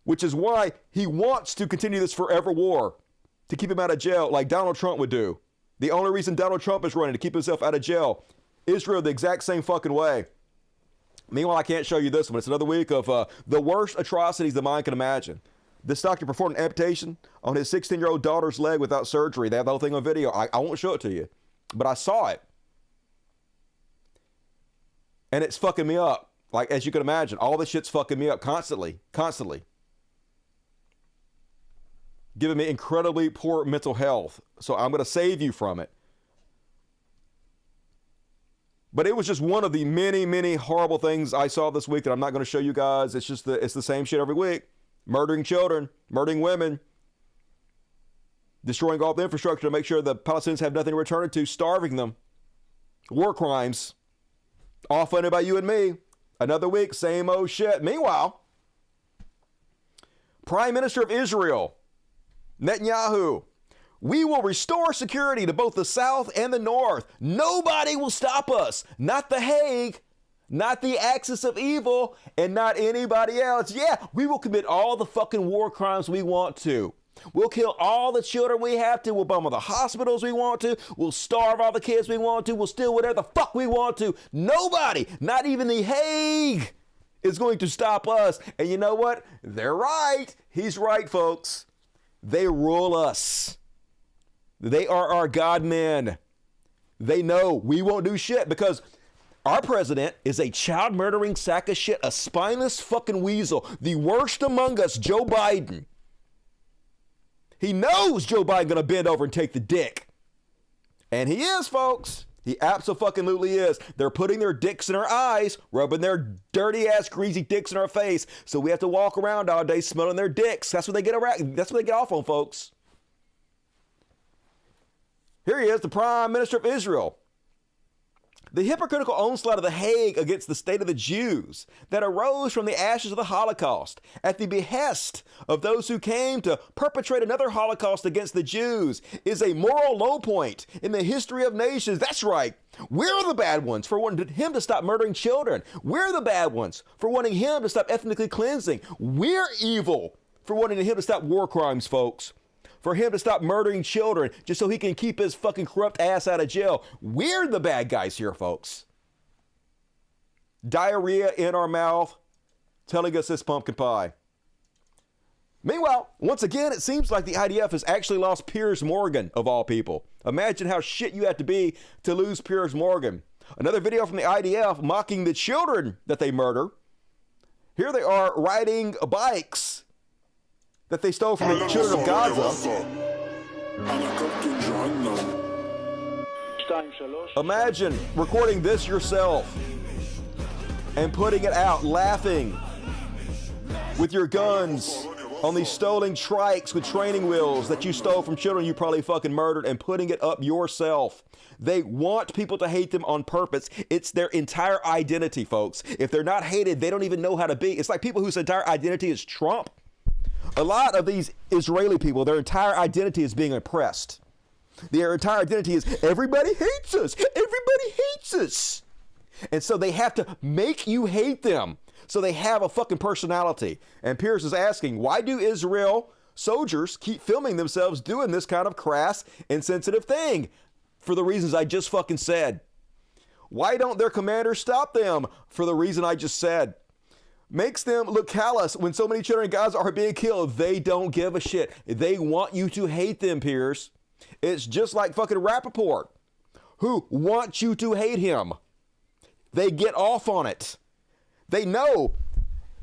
which is why he wants to continue this forever war to keep him out of jail like Donald Trump would do. The only reason Donald Trump is running to keep himself out of jail. Israel the exact same fucking way. Meanwhile, I can't show you this one. It's another week of the worst atrocities the mind can imagine. This doctor performed an amputation on his 16-year-old daughter's leg without surgery. They have the whole thing on video. I won't show it to you, but I saw it. And it's fucking me up. Like, as you can imagine, all this shit's fucking me up constantly. Giving me incredibly poor mental health. So I'm going to save you from it. But it was just one of the many, many horrible things I saw this week that I'm not going to show you guys. It's just it's the same shit every week. Murdering children, murdering women, destroying all the infrastructure to make sure the Palestinians have nothing to return it to, starving them. War crimes. All funded by you and me. Another week, same old shit. Meanwhile, Prime Minister of Israel, Netanyahu, we will restore security to both the South and the North. Nobody will stop us. Not The Hague, not the axis of evil, and not anybody else. Yeah, we will commit all the fucking war crimes we want to. We'll kill all the children we have to. We'll bomb all the hospitals we want to. We'll starve all the kids we want to. We'll steal whatever the fuck we want to. Nobody, not even The Hague, is going to stop us. And you know what? They're right. He's right, folks. They rule us. They are our God men. They know we won't do shit because our president is a child murdering sack of shit, a spineless fucking weasel, the worst among us, Joe Biden. He knows Joe Biden gonna bend over and take the dick. And he is, folks. He abso-fucking-lutely is. They're putting their dicks in our eyes, rubbing their dirty-ass, greasy dicks in our face, so we have to walk around all day smelling their dicks. That's what they get around. That's what they get off on, folks. Here he is, the Prime Minister of Israel. The hypocritical onslaught of The Hague against the state of the Jews that arose from the ashes of the Holocaust at the behest of those who came to perpetrate another Holocaust against the Jews is a moral low point in the history of nations. That's right. We're the bad ones for wanting him to stop murdering children. We're the bad ones for wanting him to stop ethnically cleansing. We're evil for wanting him to stop war crimes, folks. For him to stop murdering children just so he can keep his fucking corrupt ass out of jail. We're the bad guys here, folks. Diarrhea in our mouth, telling us it's pumpkin pie. Meanwhile, once again, it seems like the IDF has actually lost Piers Morgan, of all people. Imagine how shit you have to be to lose Piers Morgan. Another video from the IDF mocking the children that they murder. Here they are riding bikes that they stole from the children of Gaza. Imagine recording this yourself and putting it out, laughing with your guns on these stolen trikes with training wheels that you stole from children you probably fucking murdered and putting it up yourself. They want people to hate them on purpose. It's their entire identity, folks. If they're not hated, they don't even know how to be. It's like people whose entire identity is Trump. A lot of these Israeli people, their entire identity is being oppressed. Their entire identity is everybody hates us. Everybody hates us. And so they have to make you hate them. So they have a fucking personality. And Pierce is asking, why do Israel soldiers keep filming themselves doing this kind of crass, insensitive thing? For the reasons I just fucking said. Why don't their commanders stop them? For the reason I just said. Makes them look callous when so many children in Gaza are being killed. They don't give a shit. They want you to hate them, Piers. It's just like fucking Rappaport, who wants you to hate him. They get off on it. They know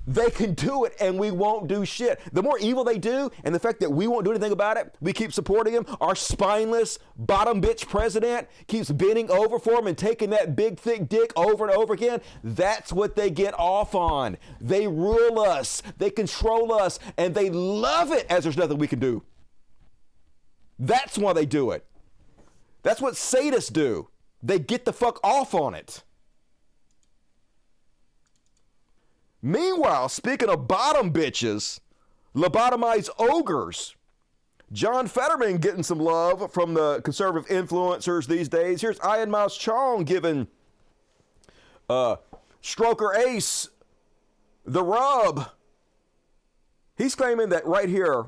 they can do it and we won't do shit. The more evil they do and the fact that we won't do anything about it, we keep supporting him. Our spineless bottom bitch president keeps bending over for him and taking that big thick dick over and over again. That's what they get off on. They rule us, they control us, and they love it as there's nothing we can do. That's why they do it. That's what sadists do. They get the fuck off on it. Meanwhile, speaking of bottom bitches, lobotomized ogres, John Fetterman getting some love from the conservative influencers these days. Here's Ian Mouse Chong giving Stroker Ace the rub He's claiming that right here,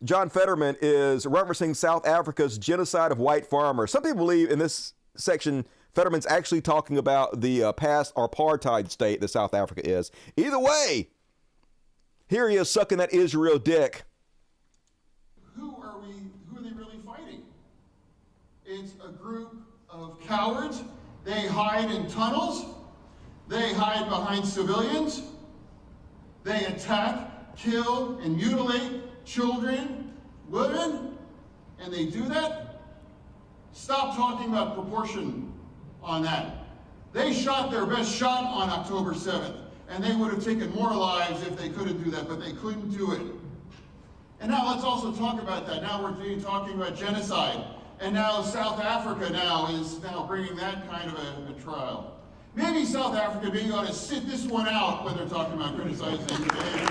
John Fetterman is referencing South Africa's genocide of white farmers. Some people believe in this section, Fetterman's actually talking about the past apartheid state that South Africa is. Either way, here he is sucking that Israel dick. Who are they really fighting? It's a group of cowards. They hide in tunnels. They hide behind civilians. They attack, kill, and mutilate children, women, and they do that? Stop talking about proportion on that. They shot their best shot on October 7th, and they would have taken more lives if they couldn't do that, but they couldn't do it. And now let's also talk about that. Now we're talking about genocide, and now South Africa is bringing that kind of a trial. Maybe South Africa being able to sit this one out when they're talking about criticizing today.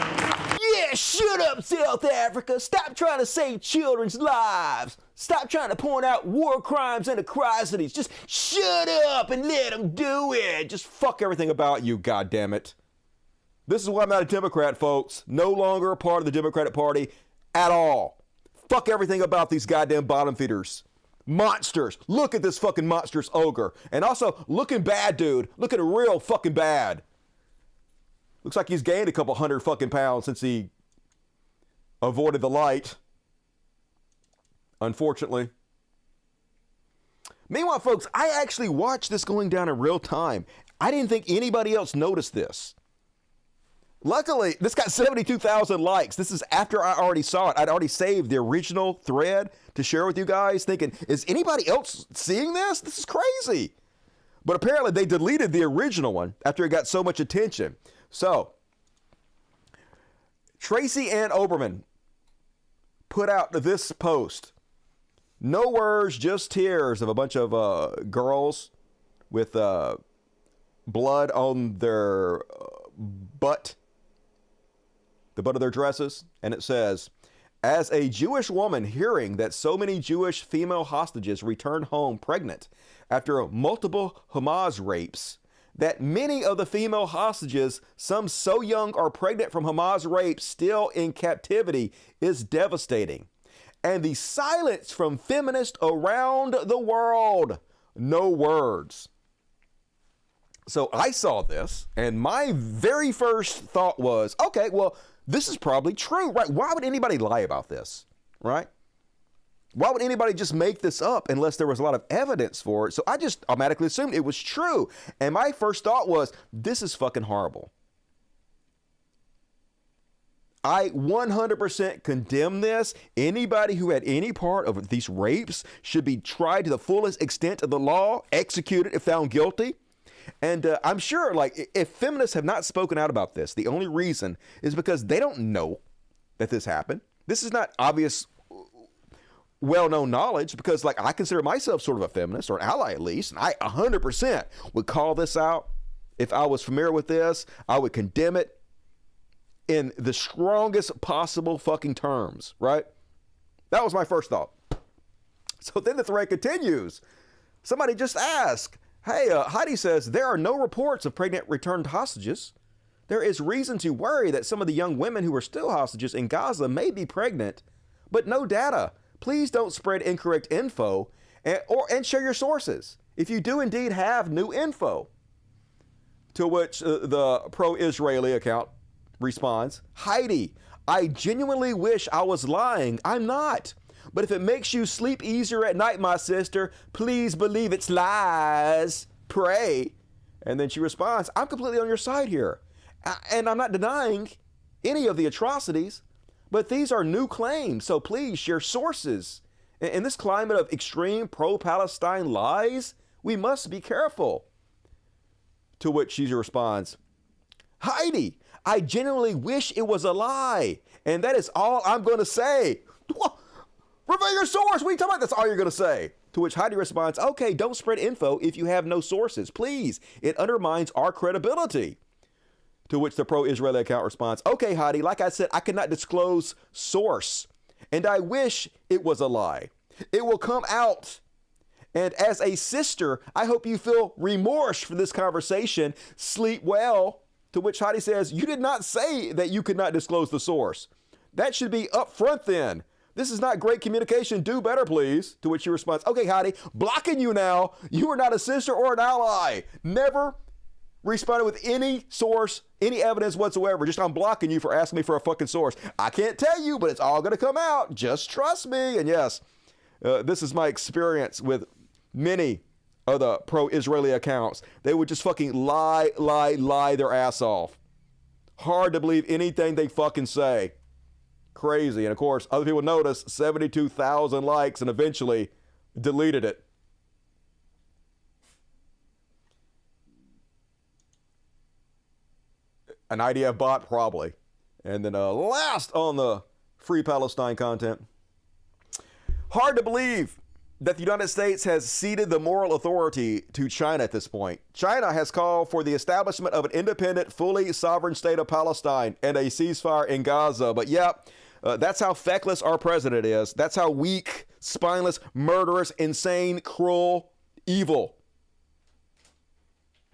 Yeah, shut up, South Africa. Stop trying to save children's lives. Stop trying to point out war crimes and atrocities. Just shut up and let them do it. Just fuck everything about you, goddammit. This is why I'm not a Democrat, folks. No longer a part of the Democratic Party at all. Fuck everything about these goddamn bottom feeders. Monsters. Look at this fucking monstrous ogre. And also, looking bad, dude. Looking real fucking bad. Looks like he's gained a couple 100 fucking pounds since he avoided the light. Unfortunately. Meanwhile, folks, I actually watched this going down in real time. I didn't think anybody else noticed this. Luckily, this got 72,000 likes. This is after I already saw it. I'd already saved the original thread to share with you guys, thinking, is anybody else seeing this? This is crazy. But apparently they deleted the original one after it got so much attention. So, Tracy Ann Oberman put out this post. No words, just tears of a bunch of girls with blood on their butt. The butt of their dresses, and it says, as a Jewish woman hearing that so many Jewish female hostages returned home pregnant after multiple Hamas rapes, that many of the female hostages, some so young are pregnant from Hamas rapes still in captivity, is devastating. And the silence from feminists around the world, no words. So I saw this, and my very first thought was, okay, well, this is probably true, right? Why would anybody lie about this, right? Why would anybody just make this up unless there was a lot of evidence for it? So I just automatically assumed it was true. And my first thought was, this is fucking horrible. I 100% condemn this. Anybody who had any part of these rapes should be tried to the fullest extent of the law, executed if found guilty. And I'm sure, like, if feminists have not spoken out about this, the only reason is because they don't know that this happened. This is not obvious, well-known knowledge, because, like, I consider myself sort of a feminist, or an ally at least, and I 100% would call this out. If I was familiar with this, I would condemn it in the strongest possible fucking terms, right? That was my first thought. So then the thread continues. Somebody just asked, hey, Heidi says, there are no reports of pregnant returned hostages. There is reason to worry that some of the young women who are still hostages in Gaza may be pregnant, but no data. Please don't spread incorrect info and share your sources if you do indeed have new info. To which the pro-Israeli account responds, Heidi, I genuinely wish I was lying. I'm not. But if it makes you sleep easier at night, my sister, please believe it's lies. Pray. And then she responds, I'm completely on your side here. And I'm not denying any of the atrocities, but these are new claims. So please share sources. In this climate of extreme pro-Palestine lies, we must be careful. To which she responds, Heidi, I genuinely wish it was a lie. And that is all I'm going to say. Reveal your source. What are you talking about? That's all you're going to say. To which Heidi responds, okay, don't spread info if you have no sources. Please. It undermines our credibility. To which the pro-Israeli account responds, okay, Heidi, like I said, I cannot disclose source. And I wish it was a lie. It will come out. And as a sister, I hope you feel remorse for this conversation. Sleep well. To which Heidi says, you did not say that you could not disclose the source. That should be up front then. This is not great communication. Do better, please. To which she responds, okay, Heidi, blocking you now. You are not a sister or an ally. Never responded with any source, any evidence whatsoever. Just I'm blocking you for asking me for a fucking source. I can't tell you, but it's all going to come out. Just trust me. And yes, this is my experience with many of the pro-Israeli accounts. They would just fucking lie their ass off. Hard to believe anything they fucking say. Crazy. And of course, other people noticed 72,000 likes and eventually deleted it. An IDF bot, probably. And then last on the Free Palestine content. Hard to believe that the United States has ceded the moral authority to China at this point. China has called for the establishment of an independent, fully sovereign state of Palestine and a ceasefire in Gaza. But yeah, that's how feckless our president is. That's how weak, spineless, murderous, insane, cruel, evil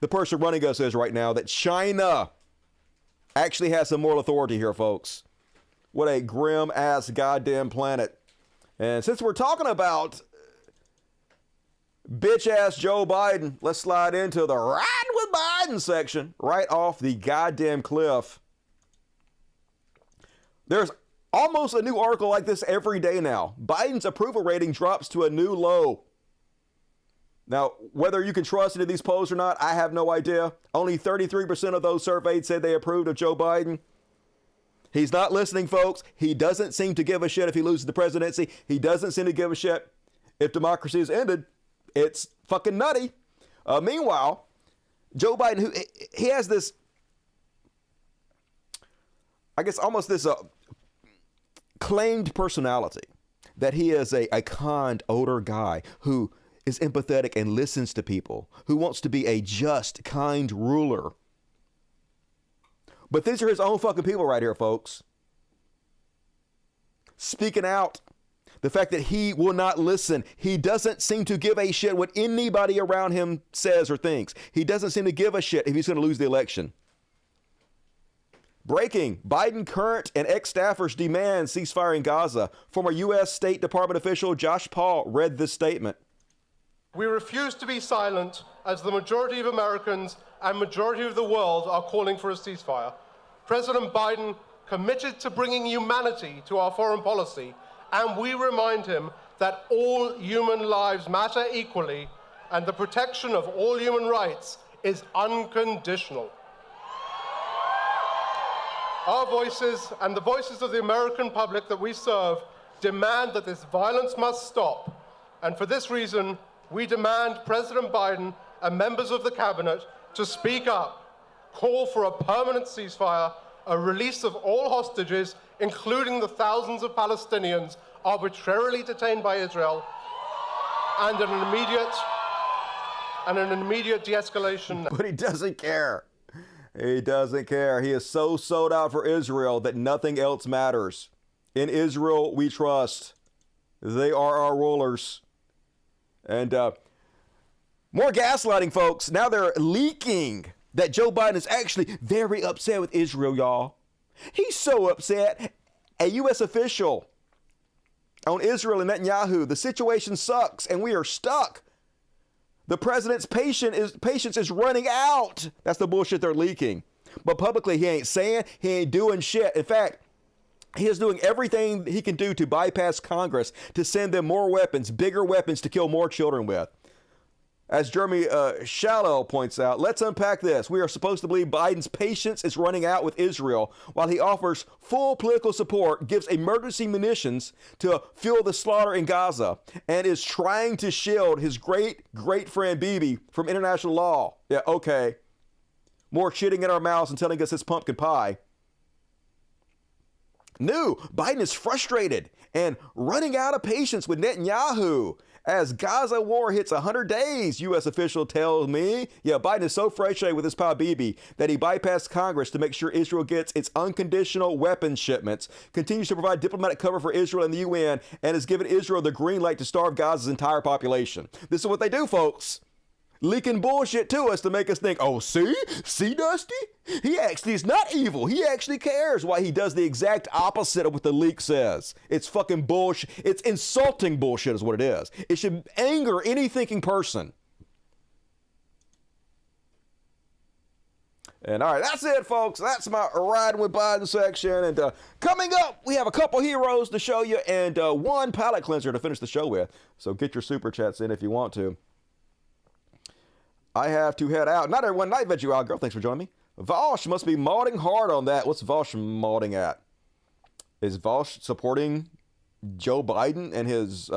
the person running us is right now, that China actually has some moral authority here, folks. What a grim-ass goddamn planet. And since we're talking about bitch-ass Joe Biden, let's slide into the Riding with Biden section right off the goddamn cliff. There's almost a new article like this every day now. Biden's approval rating drops to a new low. Now, whether you can trust any of these polls or not, I have no idea. Only 33% of those surveyed said they approved of Joe Biden. He's not listening, folks. He doesn't seem to give a shit if he loses the presidency. He doesn't seem to give a shit if democracy is ended. It's fucking nutty. Meanwhile, Joe Biden, he has this, I guess, almost this claimed personality that he is a kind, older guy who is empathetic and listens to people, who wants to be a just, kind ruler. But these are his own fucking people right here, folks. Speaking out. The fact that he will not listen. He doesn't seem to give a shit what anybody around him says or thinks. He doesn't seem to give a shit if he's going to lose the election. Breaking. Biden current and ex-staffers demand ceasefire in Gaza. Former U.S. State Department official Josh Paul read this statement. We refuse to be silent as the majority of Americans and majority of the world are calling for a ceasefire. President Biden committed to bringing humanity to our foreign policy, and we remind him that all human lives matter equally and the protection of all human rights is unconditional. Our voices and the voices of the American public that we serve demand that this violence must stop, and for this reason, we demand President Biden and members of the cabinet to speak up, call for a permanent ceasefire, a release of all hostages, including the thousands of Palestinians arbitrarily detained by Israel, and an immediate de-escalation. But he doesn't care. He doesn't care. He is so sold out for Israel that nothing else matters. In Israel, we trust. They are our rulers. And more gaslighting, folks. Now they're leaking that Joe Biden is actually very upset with Israel, y'all. He's so upset. A U.S. official on Israel and Netanyahu, the situation sucks and we are stuck. The president's patience is running out. That's the bullshit they're leaking. But publicly, he ain't saying, he ain't doing shit. In fact, he is doing everything he can do to bypass Congress, to send them more weapons, bigger weapons to kill more children with. As Jeremy Shallow points out, let's unpack this. We are supposed to believe Biden's patience is running out with Israel while he offers full political support, gives emergency munitions to fuel the slaughter in Gaza, and is trying to shield his great friend Bibi from international law. Yeah, okay. More shitting in our mouths and telling us it's pumpkin pie. No, Biden is frustrated and running out of patience with Netanyahu as Gaza war hits 100 days, U.S. official tells me. Yeah, Biden is so frustrated with his pal Bibi that he bypassed Congress to make sure Israel gets its unconditional weapons shipments, continues to provide diplomatic cover for Israel and the UN, and has given Israel the green light to starve Gaza's entire population. This is what they do, folks. leaking bullshit to us to make us think, oh, see, Dusty? He actually is not evil. He actually cares. Why he does the exact opposite of what the leak says. It's fucking bullshit. It's insulting bullshit is what it is. It should anger any thinking person. And all right, that's it, folks. That's my Riding with Biden section. And coming up, we have a couple heroes to show you and one palate cleanser to finish the show with. So get your super chats in if you want to. I have to head out. Not everyone. Night Veg, you out, girl. Thanks for joining me. Vosh must be mauding hard on that. What's Vosh mauding at? Is Vosh supporting Joe Biden and his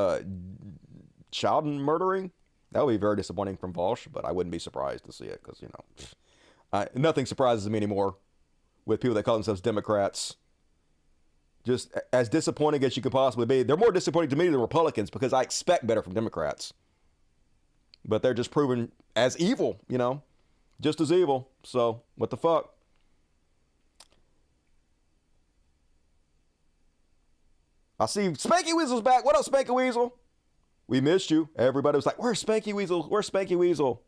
child murdering? That would be very disappointing from Vosh, but I wouldn't be surprised to see it because, you know, nothing surprises me anymore with people that call themselves Democrats. Just as disappointing as you could possibly be. They're more disappointing to me than Republicans because I expect better from Democrats. But they're just proven as evil, you know, just as evil. So what the fuck? I see Spanky Weasel's back. What up, Spanky Weasel? We missed you. Everybody was like, where's Spanky Weasel? Where's Spanky Weasel?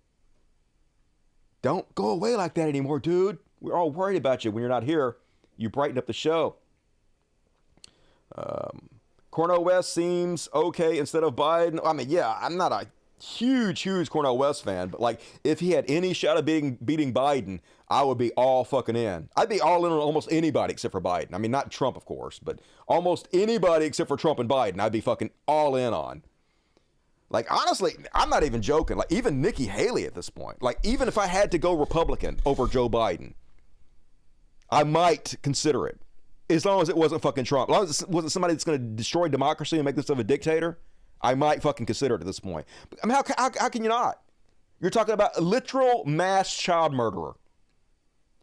Don't go away like that anymore, dude. We're all worried about you when you're not here. You brighten up the show. Cornel West seems okay instead of Biden. I mean, yeah, I'm not a huge Cornel West fan, but like if he had any shot of beating Biden, I would be all fucking in. I'd be all in on almost anybody except for Biden. I mean, not Trump, of course, but almost anybody except for Trump and Biden, I'd be fucking all in on. Like, honestly, I'm not even joking. Like, even Nikki Haley at this point. Like, even if I had to go Republican over Joe Biden, I might consider it. As long as it wasn't fucking Trump. As long as it wasn't somebody that's going to destroy democracy and make themselves a dictator, I might fucking consider it at this point. I mean, how can you not? You're talking about a literal mass child murderer.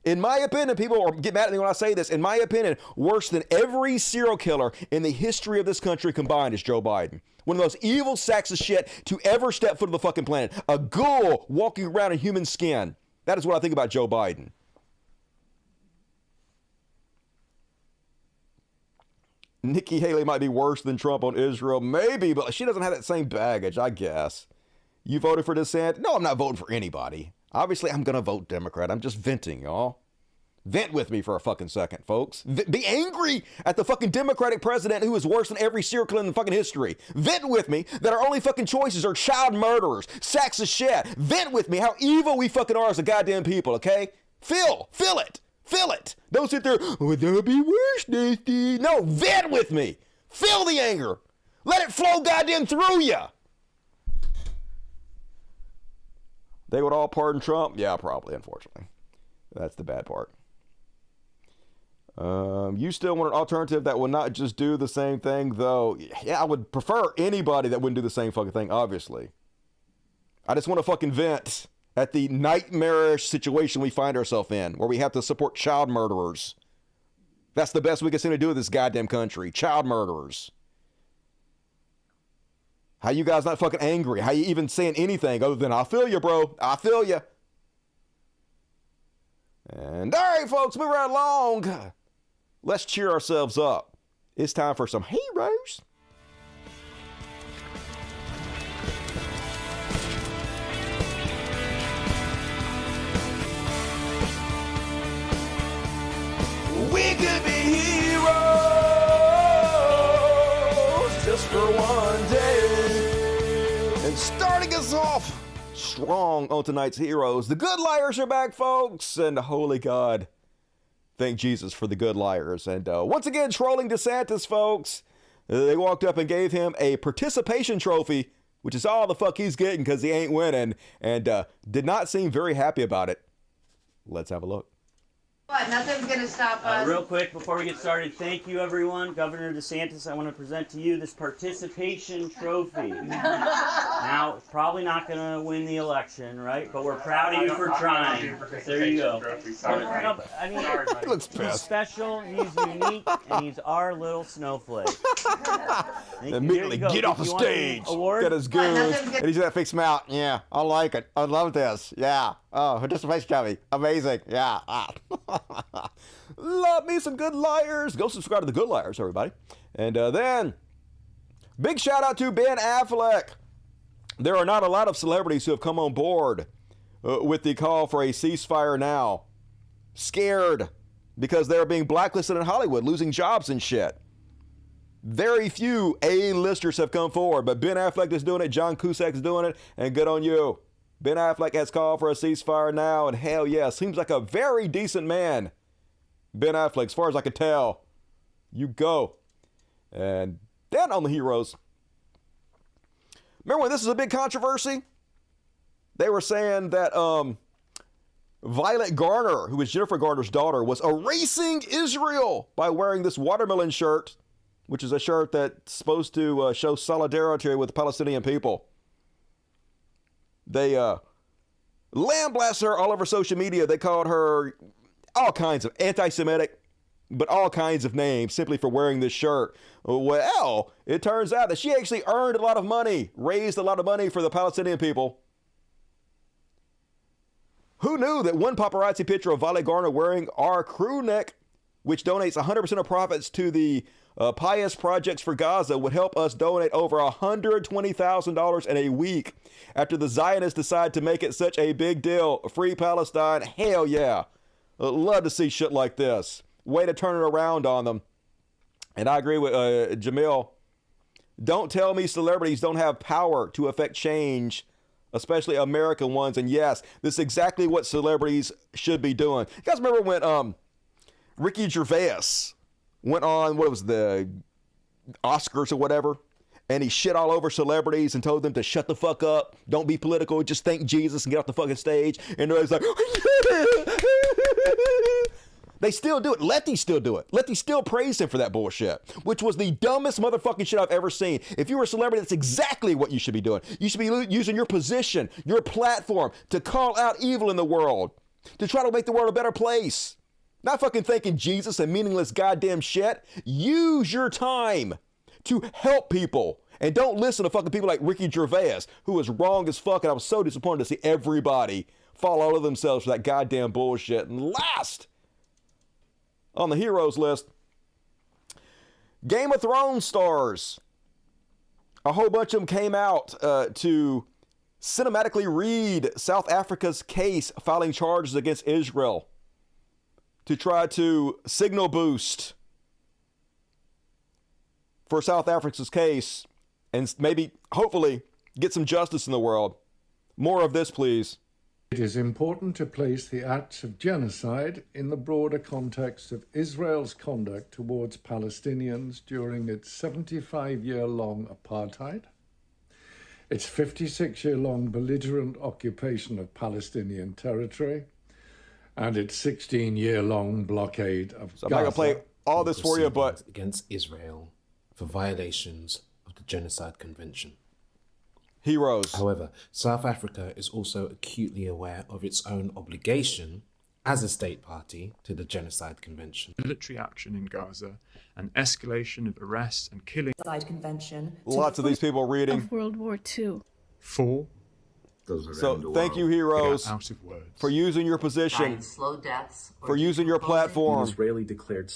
In my opinion, people get mad at me when I say this. In my opinion, worse than every serial killer in the history of this country combined is Joe Biden. One of the most evil sacks of shit to ever step foot on the fucking planet. A ghoul walking around in human skin. That is what I think about Joe Biden. Nikki Haley might be worse than Trump on Israel. Maybe, but she doesn't have that same baggage, I guess. You voted for DeSantis? No, I'm not voting for anybody. Obviously, I'm going to vote Democrat. I'm just venting, y'all. Vent with me for a fucking second, folks. Be angry at the fucking Democratic president who is worse than every serial killer in the fucking history. Vent with me that our only fucking choices are child murderers, sacks of shit. Vent with me how evil we fucking are as a goddamn people, okay? Feel it. Feel it. Don't sit there, oh, that would be worse, Dusty. No, vent with me. Feel the anger. Let it flow goddamn through you. They would all pardon Trump? Yeah, probably, unfortunately. That's the bad part. You still want an alternative that will not just do the same thing, though? Yeah, I would prefer anybody that wouldn't do the same fucking thing, obviously. I just want to fucking vent at the nightmarish situation we find ourselves in, where we have to support child murderers. That's the best we can seem to do in this goddamn country. Child murderers. How you guys not fucking angry? How you even saying anything other than, I feel you, bro. I feel you. And all right, folks, moving right along. Let's cheer ourselves up. It's time for some heroes. We could be heroes just for one day. And starting us off strong on tonight's heroes, the good liars are back, folks. And holy God, thank Jesus for the good liars. And once again, trolling DeSantis, folks. They walked up and gave him a participation trophy, which is all the fuck he's getting because he ain't winning, and did not seem very happy about it. Let's have a look. What? Nothing's going to stop us. Real quick, before we get started, thank you, everyone. Governor DeSantis, I want to present to you this participation trophy. Now, it's probably not going to win the election, right? But we're proud of you for trying. There you go. No, but, I mean, he looks pissed. He's special, he's unique, and he's our little snowflake. Immediately get off the stage. Get his goons. And he's that fake smile. Yeah, I like it. I love this. Yeah. Oh, participation trophy. Amazing. Yeah. Love me some good liars. Go subscribe to the Good Liars, everybody. And then, big shout out to Ben Affleck. There are not a lot of celebrities who have come on board with the call for a ceasefire now. Scared because they're being blacklisted in Hollywood, losing jobs and shit. Very few A-listers have come forward, but Ben Affleck is doing it, John Cusack is doing it, and good on you. Ben Affleck has called for a ceasefire now, and hell yeah, seems like a very decent man. Ben Affleck, as far as I can tell. You go. And then on the heroes. Remember when this was a big controversy? They were saying that Violet Garner, who is Jennifer Garner's daughter, was erasing Israel by wearing this watermelon shirt, which is a shirt that's supposed to show solidarity with the Palestinian people. They lambasted her all over social media. They called her all kinds of anti-Semitic, but all kinds of names simply for wearing this shirt. Well, it turns out that she actually earned a lot of money, raised a lot of money for the Palestinian people. Who knew that one paparazzi picture of Violet Garner wearing our crew neck, which donates 100% of profits to the Pious Projects for Gaza, would help us donate over $120,000 in a week after the Zionists decide to make it such a big deal. Free Palestine, hell yeah. Love to see shit like this. Way to turn it around on them. And I agree with Jamil. Don't tell me celebrities don't have power to affect change, especially American ones. And yes, this is exactly what celebrities should be doing. You guys remember when Ricky Gervais went on, what was the Oscars or whatever, and he shit all over celebrities and told them to shut the fuck up, don't be political, just thank Jesus and get off the fucking stage. And everybody's like, they still do it. Letty still do it. Letty still praised him for that bullshit, which was the dumbest motherfucking shit I've ever seen. If you were a celebrity, that's exactly what you should be doing. You should be using your position, your platform to call out evil in the world, to try to make the world a better place. Not fucking thanking Jesus and meaningless goddamn shit. Use your time to help people. And don't listen to fucking people like Ricky Gervais, who was wrong as fuck. And I was so disappointed to see everybody fall all over themselves for that goddamn bullshit. And last on the heroes list, Game of Thrones stars. A whole bunch of them came out to cinematically read South Africa's case, filing charges against Israel, to try to signal boost for South Africa's case and maybe, hopefully, get some justice in the world. More of this, please. It is important to place the acts of genocide in the broader context of Israel's conduct towards Palestinians during its 75-year-long apartheid, its 56-year-long belligerent occupation of Palestinian territory, and its 16-year-long blockade of Gaza. I'm not going to play all this for you, but against Israel for violations of the Genocide Convention. Heroes. However, South Africa is also acutely aware of its own obligation as a state party to the Genocide Convention. Military action in Gaza, an escalation of arrests and killing. Convention. Lots of these people reading. Of World War II. 4. So thank you, heroes, for using your position, slow deaths, for using your platform Israeli declared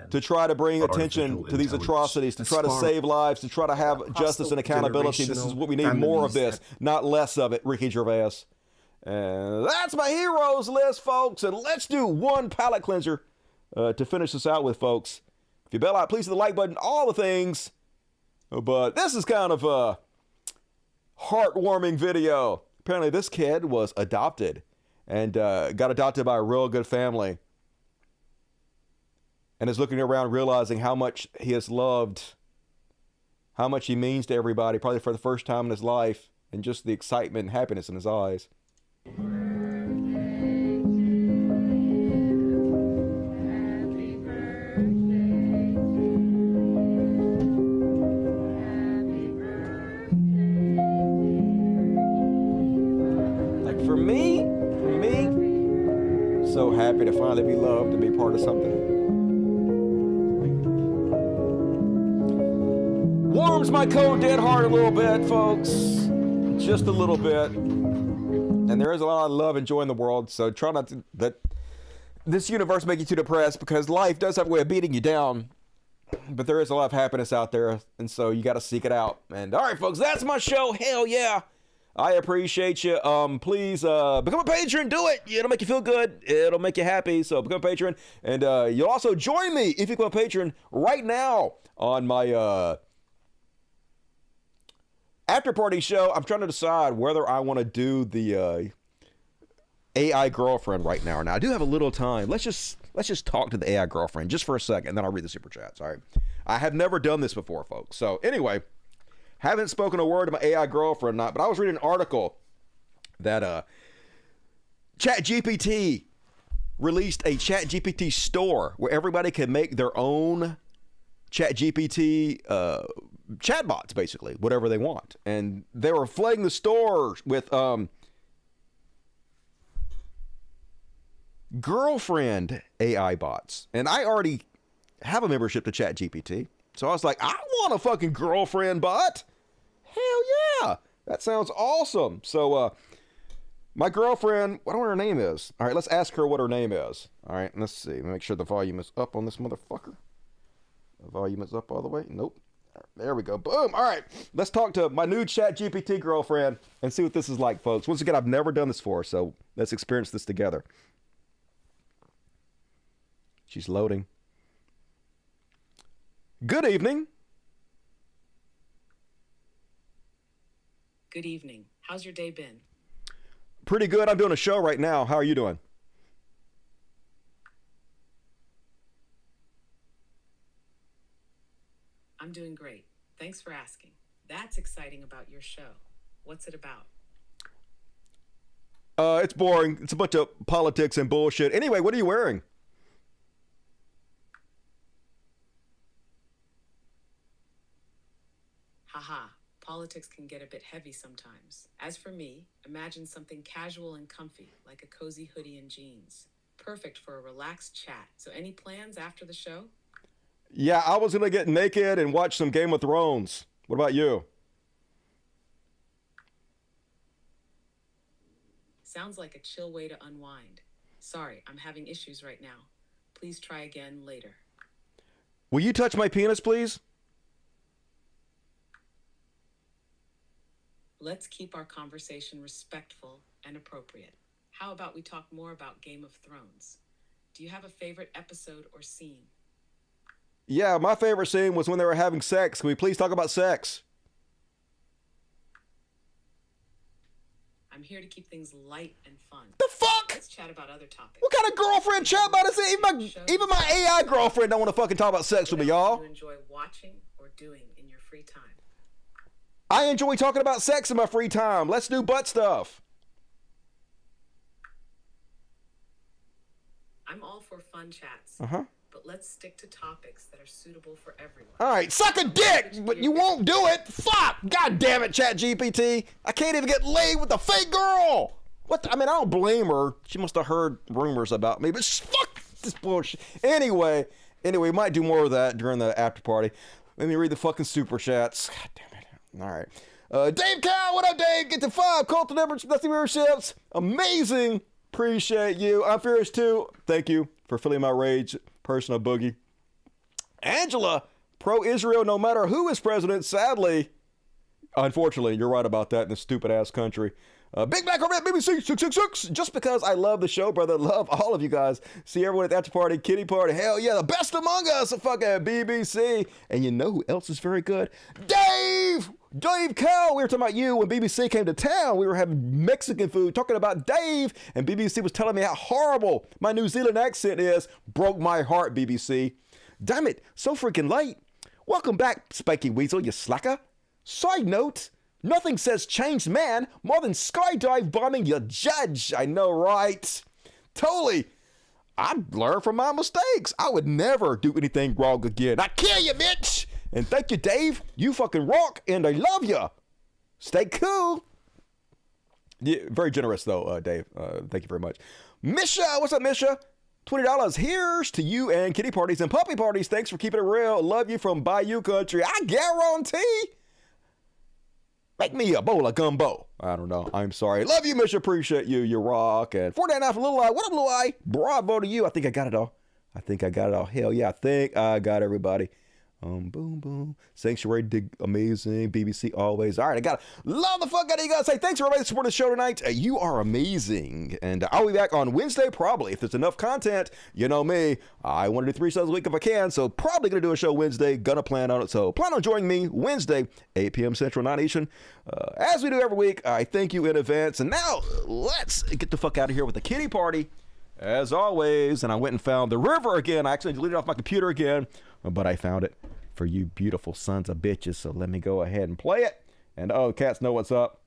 to try to bring attention to these atrocities, to try to save lives, to try to have justice and accountability. This is what we need, more of this, not less of it, Ricky Gervais. And that's my heroes list, folks. And let's do one palate cleanser to finish this out with, folks. If you bail out, please hit the like button, all the things. But this is kind of a heartwarming video. Apparently this kid was adopted and got adopted by a real good family and is looking around realizing how much he is loved, how much he means to everybody, probably for the first time in his life, and just the excitement and happiness in his eyes. For me, so happy to finally be loved and be part of something. Warms my cold dead heart a little bit, folks. Just a little bit. And there is a lot of love and joy in the world, so try not to let this universe make you too depressed, because life does have a way of beating you down. But there is a lot of happiness out there, and so you got to seek it out. And all right, folks, that's my show. Hell yeah. I appreciate you. Please become a patron. Do it. It'll make you feel good. It'll make you happy. So become a patron. And you'll also join me if you become a patron right now on my after party show. I'm trying to decide whether I want to do the AI girlfriend right now or not. I do have a little time. Let's just talk to the AI girlfriend just for a second, and then I'll read the super chats. All right. I have never done this before, folks. So anyway, haven't spoken a word to my AI girlfriend, but I was reading an article that ChatGPT released a ChatGPT store where everybody can make their own ChatGPT chatbots, basically, whatever they want. And they were flooding the store with girlfriend AI bots. And I already have a membership to ChatGPT. So I was like, I want a fucking girlfriend bot. Hell yeah. That sounds awesome. So my girlfriend, I don't know what her name is. All right, let's ask her what her name is. All right, let's see. Make sure the volume is up on this motherfucker. The volume is up all the way. Nope. There we go. Boom. All right. Let's talk to my new ChatGPT girlfriend and see what this is like, folks. Once again, I've never done this before, so let's experience this together. She's loading. Good evening. Good evening. How's your day been? Pretty good. I'm doing a show right now. How are you doing? I'm doing great. Thanks for asking. That's exciting about your show. What's it about? It's boring. It's a bunch of politics and bullshit. Anyway, what are you wearing? Haha. Politics can get a bit heavy sometimes. As for me, imagine something casual and comfy, like a cozy hoodie and jeans. Perfect for a relaxed chat. So any plans after the show? Yeah, I was going to get naked and watch some Game of Thrones. What about you? Sounds like a chill way to unwind. Sorry, I'm having issues right now. Please try again later. Will you touch my penis, please? Let's keep our conversation respectful and appropriate. How about we talk more about Game of Thrones? Do you have a favorite episode or scene? Yeah, my favorite scene was when they were having sex. Can we please talk about sex? I'm here to keep things light and fun. The fuck? Let's chat about other topics. What kind of girlfriend chat about is it? Even my AI girlfriend don't want to fucking talk about sex with me, y'all. What do you enjoy watching or doing in your free time? I enjoy talking about sex in my free time. Let's do butt stuff. I'm all for fun chats. But let's stick to topics that are suitable for everyone. All right, suck a dick, but you won't do it. Fuck! God damn it, ChatGPT. I can't even get laid with a fake girl. What? I mean, I don't blame her. She must have heard rumors about me, but fuck this bullshit. Anyway, we might do more of that during the after party. Let me read the fucking super chats. God damn it. All right. Dave Cow, what up, Dave? Get to 5 cult numbers, nothing memberships. Amazing. Appreciate you. I'm Furious too. Thank you for filling my rage. Personal boogie. Angela, pro-Israel no matter who is president, sadly. Unfortunately, you're right about that in this stupid-ass country. Big Black Corvette, BBC 666. Just because I love the show, brother. Love all of you guys. See everyone at the after party, kitty party. Hell yeah, the best among us. Fucking BBC. And you know who else is very good? Dave Cow. We were talking about you when BBC came to town. We were having Mexican food, talking about Dave. And BBC was telling me how horrible my New Zealand accent is. Broke my heart, BBC. Damn it, so freaking late. Welcome back, Spiky Weasel, you slacker. Side note, nothing says changed man more than skydive bombing your judge. I know, right? Totally. I've learned from my mistakes. I would never do anything wrong again. I kill you, bitch. And thank you, Dave. You fucking rock, and I love you. Stay cool. Yeah, very generous, though, Dave. Thank you very much. Misha, what's up, Misha? $20. Here's to you and kitty parties and puppy parties. Thanks for keeping it real. Love you from Bayou Country. I guarantee. Make me a bowl of gumbo. I don't know. I'm sorry. Love you, Misha. Appreciate you. You rock. And $4.99 for Little Eye. What up, Little Eye? Bravo to you. I think I got it all. Hell yeah. I think I got everybody. Boom, boom. Sanctuary did amazing. BBC always. All right, I got to love the fuck out of you guys. Hey, thanks for everybody that supported the show tonight. You are amazing. And I'll be back on Wednesday, probably. If there's enough content, you know me. I want to do 3 shows a week if I can. So probably going to do a show Wednesday. Gonna plan on it. So plan on joining me Wednesday, 8 p.m. Central, 9 Eastern. As we do every week, I thank you in advance. And now let's get the fuck out of here with the kitty party. As always. And I went and found the river again. I actually deleted it off my computer again. But I found it for you beautiful sons of bitches. So let me go ahead and play it. And oh, cats know what's up.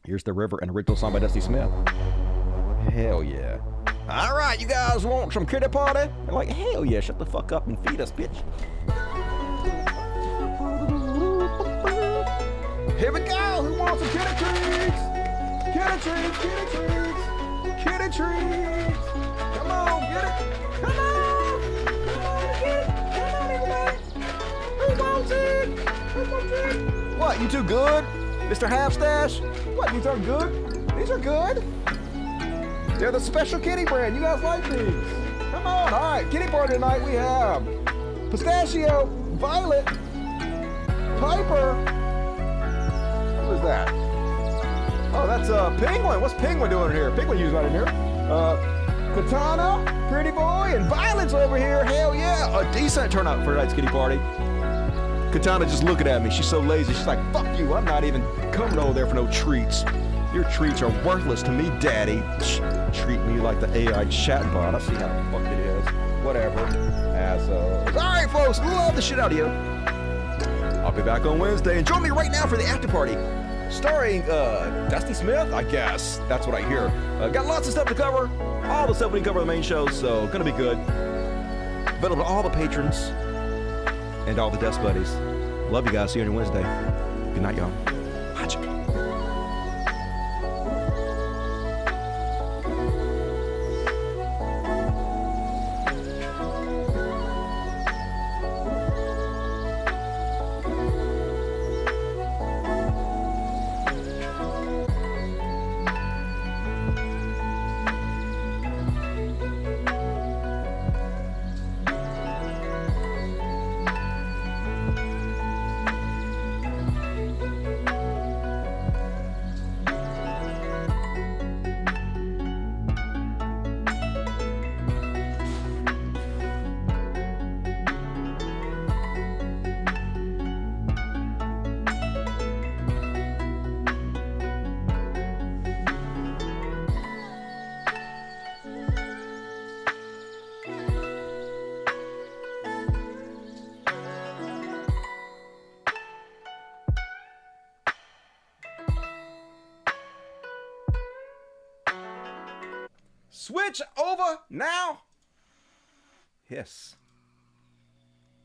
Here's the river, an original song by Dusty Smith. Hell yeah. All right, you guys want some kitty party? They're like, hell yeah, shut the fuck up and feed us, bitch. Here we go. Who wants some kitty treats? Kitty treats, kitty treats, kitty treats. Come on, get it. Come on. What, you too good? Mr. Half-Stash? What, these aren't good? These are good. They're the special kitty brand. You guys like these? Come on. All right, kitty party tonight we have Pistachio, Violet, Piper. Who is that? Oh, that's Penguin. What's Penguin doing here? Penguin usually not in here. Katana, Pretty Boy, and Violet's over here. Hell yeah. A decent turnout for tonight's kitty party. Katana just looking at me. She's so lazy. She's like, fuck you. I'm not even coming over there for no treats. Your treats are worthless to me, daddy. Treat me like the AI chatbot. I see how the fuck it is. Whatever. Assholes. All right, folks. Love the shit out of you. I'll be back on Wednesday. And join me right now for the after party. Starring Dusty Smith, I guess. That's what I hear. Got lots of stuff to cover. All the stuff we didn't cover in the main show. So, gonna be good. Available to all the patrons. And all the desk buddies. Love you guys. See you on Wednesday. Good night, y'all. Switch over now. Yes.